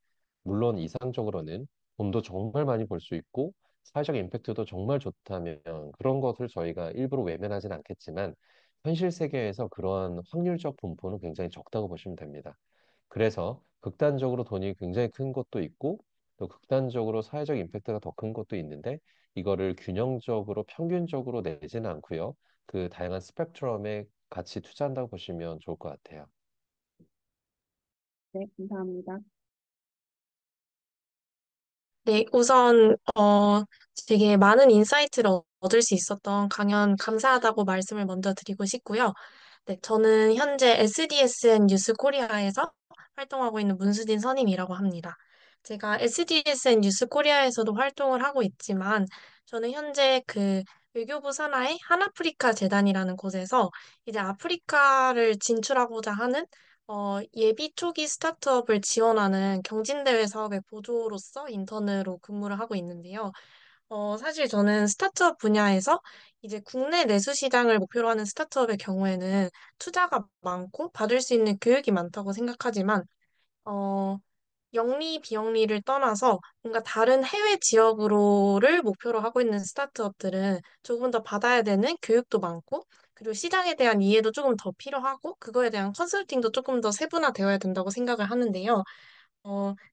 Speaker 2: 물론 이상적으로는 돈도 정말 많이 벌 수 있고 사회적 임팩트도 정말 좋다면 그런 것을 저희가 일부러 외면하진 않겠지만 현실 세계에서 그러한 확률적 분포는 굉장히 적다고 보시면 됩니다. 그래서 극단적으로 돈이 굉장히 큰 것도 있고 또 극단적으로 사회적 임팩트가 더 큰 것도 있는데 이거를 균형적으로 평균적으로 내지는 않고요. 그 다양한 스펙트럼에 같이 투자한다고 보시면 좋을 것 같아요.
Speaker 1: 네, 감사합니다.
Speaker 3: 네, 우선 되게 많은 인사이트를 얻을 수 있었던 강연 감사하다고 말씀을 먼저 드리고 싶고요. 네, 저는 현재 SDSN 뉴스 코리아에서 활동하고 있는 문수진 선임이라고 합니다. 제가 SDSN 뉴스 코리아에서도 활동을 하고 있지만 저는 현재 그 외교부 산하의 한아프리카 재단이라는 곳에서 이제 아프리카를 진출하고자 하는 예비 초기 스타트업을 지원하는 경진대회 사업의 보조로서 인턴으로 근무를 하고 있는데요. 사실 저는 스타트업 분야에서 이제 국내 내수 시장을 목표로 하는 스타트업의 경우에는 투자가 많고 받을 수 있는 교육이 많다고 생각하지만, 어, 영리, 비영리를 떠나서 뭔가 다른 해외 지역으로를 목표로 하고 있는 스타트업들은 조금 더 받아야 되는 교육도 많고, 그리고 시장에 대한 이해도 조금 더 필요하고, 그거에 대한 컨설팅도 조금 더 세분화되어야 된다고 생각을 하는데요.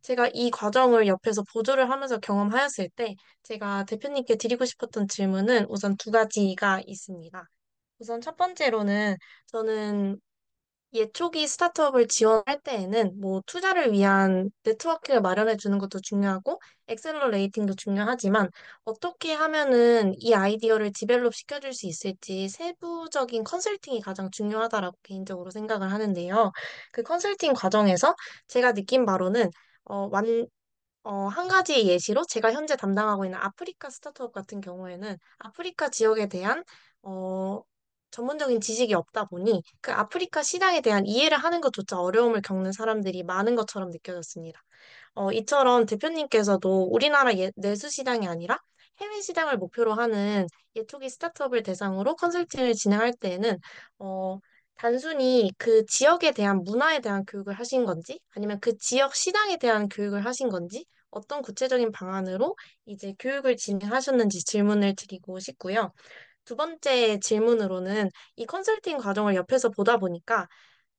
Speaker 3: 제가 이 과정을 옆에서 보조를 하면서 경험하였을 때, 제가 대표님께 드리고 싶었던 질문은 우선 두 가지가 있습니다. 우선 첫 번째로는 저는 예초기 스타트업을 지원할 때에는 뭐 투자를 위한 네트워크를 마련해 주는 것도 중요하고 엑셀러레이팅도 중요하지만 어떻게 하면은 이 아이디어를 디벨롭 시켜줄 수 있을지 세부적인 컨설팅이 가장 중요하다라고 개인적으로 생각을 하는데요. 그 컨설팅 과정에서 제가 느낀 바로는 어, 완, 한 가지 예시로 제가 현재 담당하고 있는 아프리카 스타트업 같은 경우에는 아프리카 지역에 대한 어, 전문적인 지식이 없다 보니 그 아프리카 시장에 대한 이해를 하는 것조차 어려움을 겪는 사람들이 많은 것처럼 느껴졌습니다. 이처럼 대표님께서도 우리나라 내수 시장이 아니라 해외 시장을 목표로 하는 예초기 스타트업을 대상으로 컨설팅을 진행할 때에는 어, 단순히 그 지역에 대한 문화에 대한 교육을 하신 건지 아니면 그 지역 시장에 대한 교육을 하신 건지 어떤 구체적인 방안으로 이제 교육을 진행하셨는지 질문을 드리고 싶고요. 두 번째 질문으로는 이 컨설팅 과정을 옆에서 보다 보니까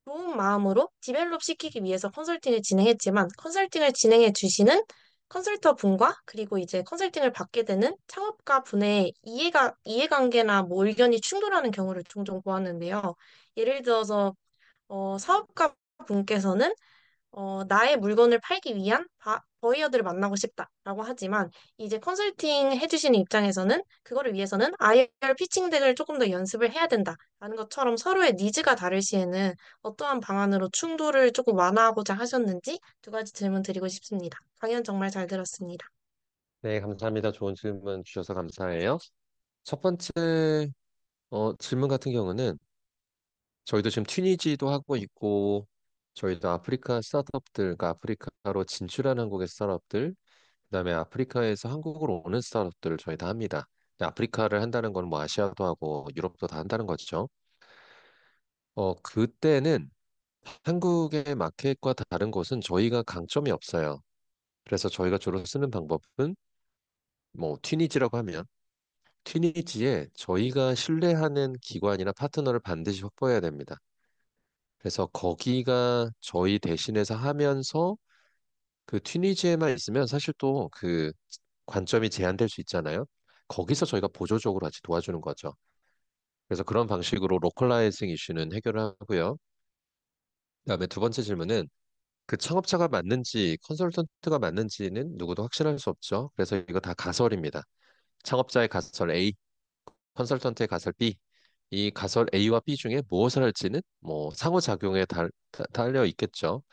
Speaker 3: 좋은 마음으로 디벨롭 시키기 위해서 컨설팅을 진행했지만 컨설팅을 진행해 주시는 컨설터 분과 그리고 이제 컨설팅을 받게 되는 창업가 분의 이해관계나 뭐 의견이 충돌하는 경우를 종종 보았는데요. 예를 들어서 사업가 분께서는 나의 물건을 팔기 위한 버이어들을 만나고 싶다라고 하지만 이제 컨설팅 해주시는 입장에서는 그거를 위해서는 IR 피칭 덱을 조금 더 연습을 해야 된다라는 것처럼 서로의 니즈가 다를 시에는 어떠한 방안으로 충돌을 조금 완화하고자 하셨는지 두 가지 질문 드리고 싶습니다. 강연 정말 잘 들었습니다.
Speaker 2: 네, 감사합니다. 좋은 질문 주셔서 감사해요. 첫 번째 질문 같은 경우는 저희도 지금 튀니지도 하고 있고 저희도 아프리카 스타트업들, 그러니까 아프리카로 진출한 한국의 스타트업들, 그다음에 아프리카에서 한국으로 오는 스타트업들을 저희 다 합니다. 근데 아프리카를 한다는 건 뭐 아시아도 하고 유럽도 다 한다는 거죠. 그때는 한국의 마켓과 다른 곳은 저희가 강점이 없어요. 그래서 저희가 주로 쓰는 방법은 뭐 튀니지라고 하면 튀니지에 저희가 신뢰하는 기관이나 파트너를 반드시 확보해야 됩니다. 그래서 거기가 저희 대신해서 하면서 그 튀니지에만 있으면 사실 또 그 관점이 제한될 수 있잖아요. 거기서 저희가 보조적으로 같이 도와주는 거죠. 그래서 그런 방식으로 로컬라이징 이슈는 해결을 하고요. 그다음에 두 번째 질문은 그 창업자가 맞는지 컨설턴트가 맞는지는 누구도 확신할 수 없죠. 그래서 이거 다 가설입니다. 창업자의 가설 A, 컨설턴트의 가설 B. 이 가설 A와 B 중에 무엇을 할지는 뭐 상호작용에 달려 있겠죠.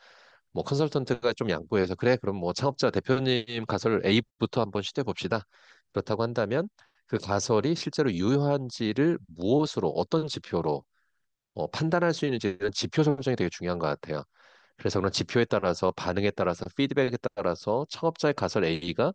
Speaker 2: 뭐 컨설턴트가 좀 양보해서 그래 그럼 뭐 창업자 대표님 가설 A부터 한번 시도해 봅시다. 그렇다고 한다면 그 가설이 실제로 유효한지를 무엇으로 어떤 지표로 판단할 수 있는지는 지표 설정이 되게 중요한 것 같아요. 그래서 그런 지표에 따라서 반응에 따라서 피드백에 따라서 창업자의 가설 A가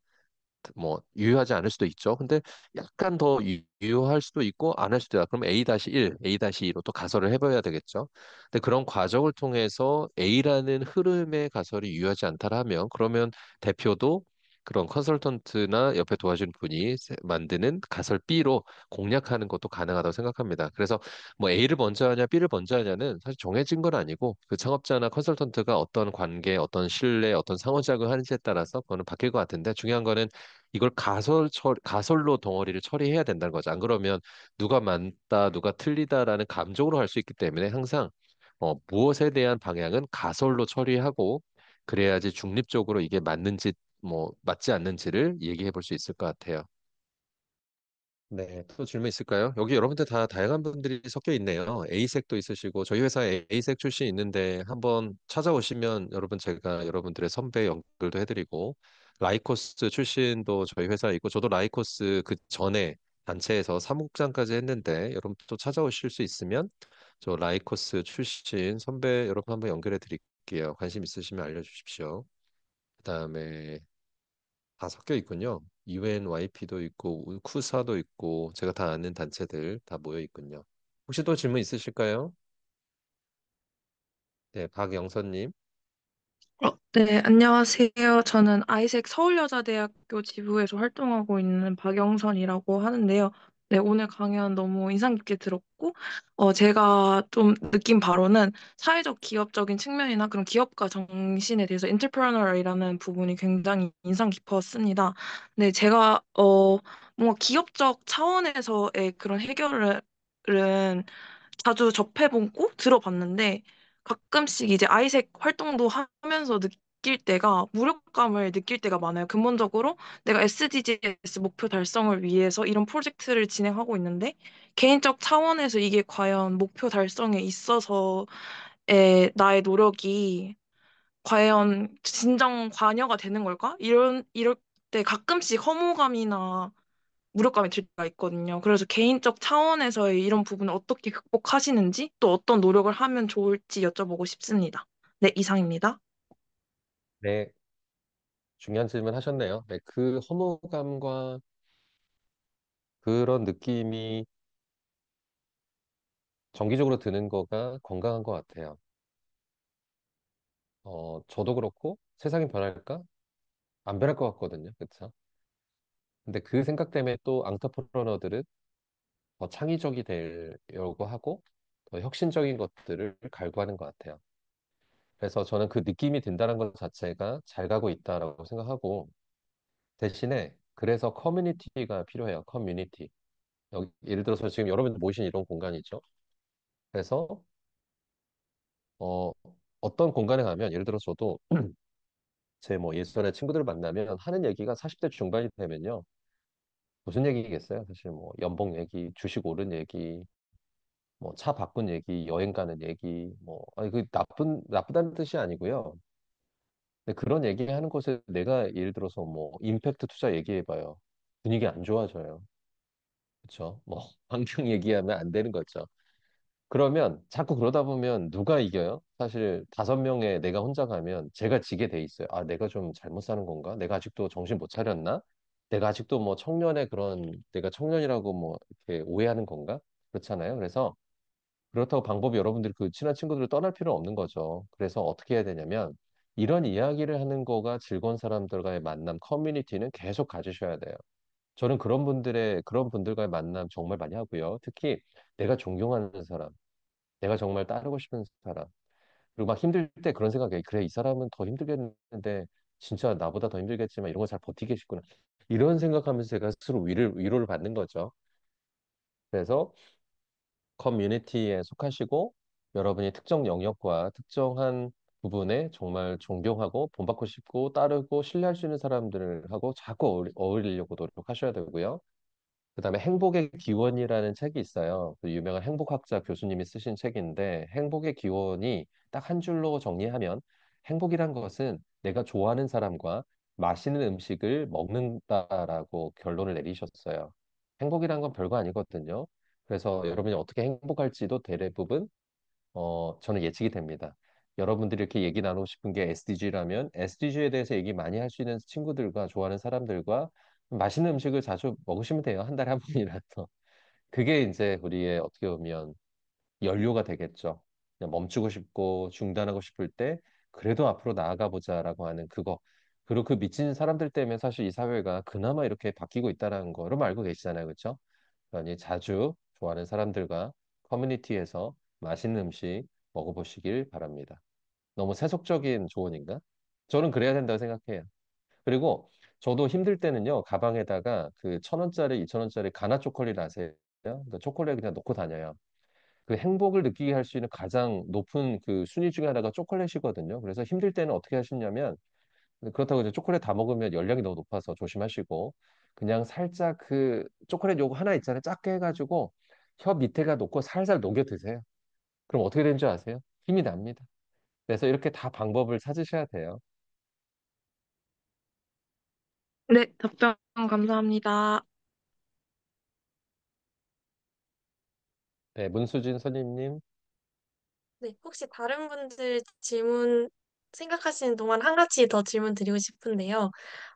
Speaker 2: 뭐 유효하지 않을 수도 있죠. 근데 약간 더 유효할 수도 있고 안 할 수도 있다. 그럼 A-1, A-2로 또 가설을 해봐야 되겠죠. 근데 그런 과정을 통해서 A라는 흐름의 가설이 유효하지 않다라면 그러면 대표도 그런 컨설턴트나 옆에 도와준 분이 만드는 가설 B로 공략하는 것도 가능하다고 생각합니다. 그래서 뭐 A를 먼저 하냐 B를 먼저 하냐는 사실 정해진 건 아니고 그 창업자나 컨설턴트가 어떤 관계, 어떤 신뢰, 어떤 상호작용을 하는지에 따라서 그거는 바뀔 것 같은데 중요한 거는 이걸 가설로 덩어리를 처리해야 된다는 거죠. 안 그러면 누가 맞다, 누가 틀리다라는 감정으로 할 수 있기 때문에 항상 무엇에 대한 방향은 가설로 처리하고 그래야지 중립적으로 이게 맞는지 뭐 맞지 않는지를 얘기해 볼 수 있을 것 같아요. 네, 또 질문 있을까요? 여기 여러분들 다 다양한 분들이 섞여 있네요. A색도 있으시고 저희 회사에 A색 출신 있는데 한번 찾아오시면 여러분 제가 여러분들의 선배 연결도 해드리고 라이코스 출신도 저희 회사에 있고 저도 라이코스 그 전에 단체에서 사무국장까지 했는데 여러분 또 찾아오실 수 있으면 저 라이코스 출신 선배 여러분 한번 연결해 드릴게요. 관심 있으시면 알려주십시오. 그다음에 다 섞여 있군요. UNYP도 있고 쿠사도 있고 제가 다 아는 단체들 다 모여 있군요. 혹시 또 질문 있으실까요? 네, 박영선님.
Speaker 4: 네, 안녕하세요. 저는 아이색 서울여자대학교 지부에서 활동하고 있는 박영선이라고 하는데요. 네, 오늘 강연 너무 인상 깊게 들었고, 제가 좀 느낀 바로는 사회적 기업적인 측면이나 그런 기업가 정신에 대해서 인터프레너럴이라는 부분이 굉장히 인상 깊었습니다. 네, 제가, 뭔가 기업적 차원에서의 그런 해결은 자주 접해보고 들어봤는데, 가끔씩 이제 아이색 활동도 하면서 느낄 때가 무력감을 느낄 때가 많아요. 근본적으로 내가 SDGs 목표 달성을 위해서 이런 프로젝트를 진행하고 있는데 개인적 차원에서 이게 과연 목표 달성에 있어서의 나의 노력이 과연 진정 관여가 되는 걸까? 이럴 때 가끔씩 허무감이나 무력감이 들 때가 있거든요. 그래서 개인적 차원에서의 이런 부분을 어떻게 극복하시는지 또 어떤 노력을 하면 좋을지 여쭤보고 싶습니다. 네, 이상입니다.
Speaker 2: 네, 중요한 질문 하셨네요. 네, 그 허무감과 그런 느낌이 정기적으로 드는 거가 건강한 것 같아요. 저도 그렇고 세상이 변할까? 안 변할 것 같거든요. 그렇죠? 근데 그 생각 때문에 또 앙터프러너들은 더 창의적이 되려고 하고 더 혁신적인 것들을 갈구하는 것 같아요. 그래서 저는 그 느낌이 든다는 것 자체가 잘 가고 있다라고 생각하고 대신에 그래서 커뮤니티가 필요해요. 커뮤니티. 예를 들어서 지금 여러분들 모이신 이런 공간이죠. 그래서 어, 어떤 공간에 가면 예를 들어 저도 제 뭐 예전에 친구들 만나면 하는 얘기가 40대 중반이 되면요. 무슨 얘기겠어요? 사실 뭐 연봉 얘기, 주식 오른 얘기, 뭐 차 바꾼 얘기, 여행 가는 얘기, 뭐 아니 그 나쁘다는 뜻이 아니고요. 근데 그런 얘기하는 곳에 내가 예를 들어서 뭐 임팩트 투자 얘기해봐요. 분위기 안 좋아져요. 그렇죠? 뭐 환경 얘기하면 안 되는 거죠. 그러면 자꾸 그러다 보면 누가 이겨요? 사실 5명에 내가 혼자 가면 제가 지게 돼 있어요. 아, 내가 좀 잘못 사는 건가? 내가 아직도 정신 못 차렸나? 내가 아직도 뭐 청년의 그런 내가 청년이라고 뭐 이렇게 오해하는 건가? 그렇잖아요. 그래서 그렇다고 방법이 여러분들이 그 친한 친구들을 떠날 필요는 없는 거죠. 그래서 어떻게 해야 되냐면 이런 이야기를 하는 거가 즐거운 사람들과의 만남, 커뮤니티는 계속 가지셔야 돼요. 저는 그런 분들과의 만남 정말 많이 하고요. 특히 내가 존경하는 사람, 내가 정말 따르고 싶은 사람. 그리고 막 힘들 때 그런 생각이 그래, 이 사람은 더 힘들겠는데 진짜 나보다 더 힘들겠지만 이런 거 잘 버티겠구나. 이런 생각하면서 제가 스스로 위로를 받는 거죠. 그래서 커뮤니티에 속하시고 여러분이 특정 영역과 특정한 부분에 정말 존경하고 본받고 싶고 따르고 신뢰할 수 있는 사람들하고 자꾸 어울리려고 노력하셔야 되고요. 그다음에 행복의 기원이라는 책이 있어요. 그 유명한 행복학자 교수님이 쓰신 책인데 행복의 기원이 딱 한 줄로 정리하면 행복이란 것은 내가 좋아하는 사람과 맛있는 음식을 먹는다라고 결론을 내리셨어요. 행복이란 건 별거 아니거든요. 그래서 여러분이 어떻게 행복할지도 대부분 저는 예측이 됩니다. 여러분들이 이렇게 얘기 나누고 싶은 게 SDG라면 SDG에 대해서 얘기 많이 할 수 있는 친구들과 좋아하는 사람들과 맛있는 음식을 자주 먹으시면 돼요. 한 달에 한 번이라도. 그게 이제 우리의 어떻게 보면 연료가 되겠죠. 그냥 멈추고 싶고 중단하고 싶을 때 그래도 앞으로 나아가 보자라고 하는 그거. 그리고 그 미친 사람들 때문에 사실 이 사회가 그나마 이렇게 바뀌고 있다는 거를 알고 계시잖아요. 그렇죠? 그러니 자주 좋아하는 사람들과 커뮤니티에서 맛있는 음식 먹어보시길 바랍니다. 너무 세속적인 조언인가? 저는 그래야 된다고 생각해요. 그리고 저도 힘들 때는요, 가방에다가 그 1,000원짜리, 2,000원짜리 가나 초콜릿 아세요? 그 초콜릿 그냥 놓고 다녀요. 그 행복을 느끼게 할 수 있는 가장 높은 그 순위 중에 하나가 초콜릿이거든요. 그래서 힘들 때는 어떻게 하시냐면, 그렇다고 이제 초콜릿 다 먹으면 열량이 너무 높아서 조심하시고, 그냥 살짝 그 초콜릿 요거 하나 있잖아요. 작게 해가지고 혀 밑에가 놓고 살살 녹여 드세요. 그럼 어떻게 되는 줄 아세요? 힘이 납니다. 그래서 이렇게 다 방법을 찾으셔야 돼요.
Speaker 4: 네, 답변 감사합니다.
Speaker 2: 네, 문수진 선임님.
Speaker 3: 네, 혹시 다른 분들 질문 생각하시는 동안 한 가지 더 질문 드리고 싶은데요.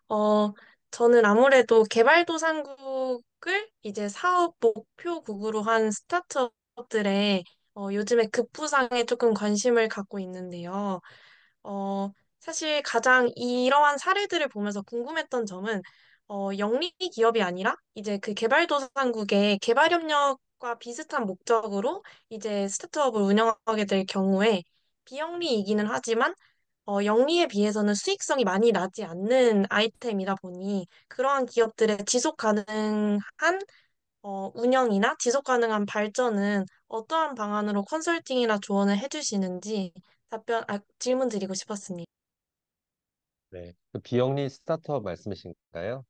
Speaker 3: 어, 저는 아무래도 개발도상국을 이제 사업 목표국으로 한 스타트업들의 요즘에 급부상에 조금 관심을 갖고 있는데요. 어, 사실 가장 이러한 사례들을 보면서 궁금했던 점은 영리 기업이 아니라 이제 그 개발도상국의 개발협력과 비슷한 목적으로 이제 스타트업을 운영하게 될 경우에 비영리이기는 하지만 영리에 비해서는 수익성이 많이 나지 않는 아이템이다 보니 그러한 기업들의 지속 가능한 운영이나 지속 가능한 발전은 어떠한 방안으로 컨설팅이나 조언을 해주시는지 질문 드리고 싶었습니다.
Speaker 2: 네. 그 비영리 스타트업 말씀이신가요?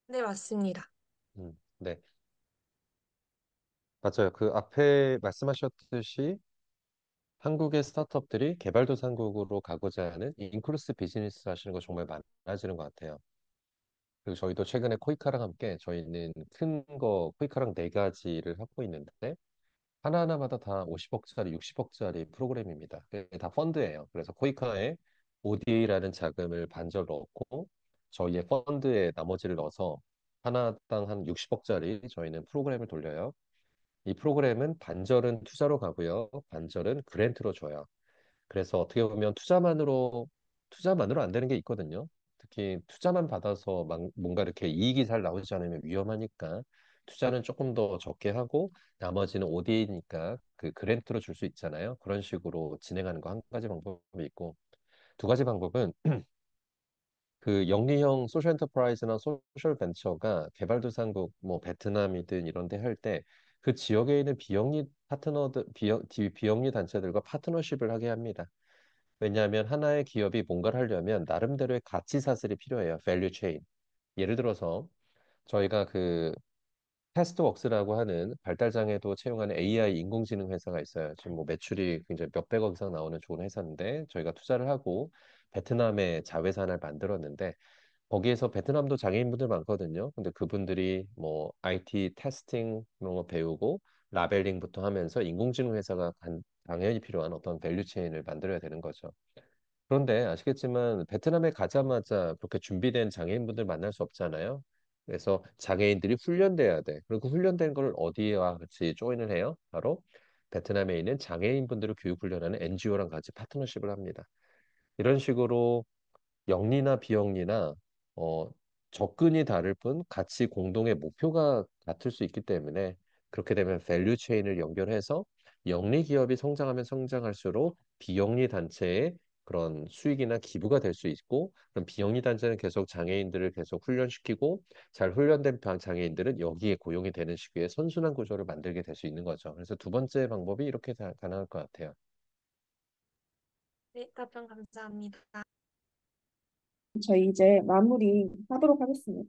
Speaker 3: 네, 맞습니다.
Speaker 2: 네. 맞아요. 그 앞에 말씀하셨듯이 한국의 스타트업들이 개발도상국으로 가고자 하는 인클루스 비즈니스 하시는 거 정말 많아지는 것 같아요. 그리고 저희도 최근에 코이카랑 함께 저희는 큰 거 코이카랑 네 가지를 하고 있는데 하나하나마다 다 50억짜리, 60억짜리 프로그램입니다. 다 펀드예요. 그래서 코이카에 ODA라는 자금을 반절 넣고 저희의 펀드에 나머지를 넣어서 하나당 한 60억짜리 저희는 프로그램을 돌려요. 이 프로그램은 반절은 투자로 가고요. 반절은 그랜트로 줘요. 그래서 어떻게 보면 투자만으로 안 되는 게 있거든요. 특히 투자만 받아서 뭔가 이렇게 이익이 잘 나오지 않으면 위험하니까 투자는 조금 더 적게 하고 나머지는 ODA니까 그 그랜트로 줄 수 있잖아요. 그런 식으로 진행하는 거 한 가지 방법이 있고 두 가지 방법은 그 영리형 소셜 엔터프라이즈나 소셜 벤처가 개발도상국 뭐 베트남이든 이런 데 할 때 그 지역에 있는 비영리 파트너들 비영리 단체들과 파트너십을 하게 합니다. 왜냐하면 하나의 기업이 뭔가를 하려면 나름대로의 가치 사슬이 필요해요. 밸류 체인. 예를 들어서 저희가 그 테스트웍스라고 하는 발달장애도 채용하는 AI 인공지능 회사가 있어요. 지금 뭐 매출이 굉장히 몇백억 이상 나오는 좋은 회사인데 저희가 투자를 하고 베트남에 자회사 하나를 만들었는데 거기에서 베트남도 장애인분들 많거든요. 근데 그분들이 뭐 IT 테스팅 이런 거 배우고 라벨링부터 하면서 인공지능 회사가 당연히 필요한 어떤 밸류 체인을 만들어야 되는 거죠. 그런데 아시겠지만 베트남에 가자마자 그렇게 준비된 장애인분들 만날 수 없잖아요. 그래서 장애인들이 훈련돼야 돼. 그리고 그 훈련된 걸 어디와 같이 조인을 해요? 바로 베트남에 있는 장애인분들을 교육 훈련하는 NGO랑 같이 파트너십을 합니다. 이런 식으로 영리나 비영리나 어, 접근이 다를 뿐 같이 공동의 목표가 같을 수 있기 때문에 그렇게 되면 밸류 체인을 연결해서 영리 기업이 성장하면 성장할수록 비영리 단체의 그런 수익이나 기부가 될 수 있고 그럼 비영리 단체는 계속 장애인들을 계속 훈련시키고 잘 훈련된 장애인들은 여기에 고용이 되는 식의 선순환 구조를 만들게 될 수 있는 거죠. 그래서 두 번째 방법이 이렇게 가능할 것 같아요.
Speaker 3: 네, 답변 감사합니다.
Speaker 1: 저희 이제 마무리 하도록 하겠습니다.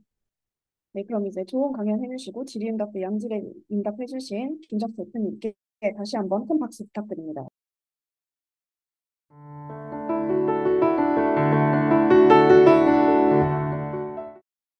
Speaker 1: 네, 그럼 이제 좋은 강연 해주시고 질의응답도 양질의 응답해주신 김적 대표님께 다시 한번 큰 박수 부탁드립니다.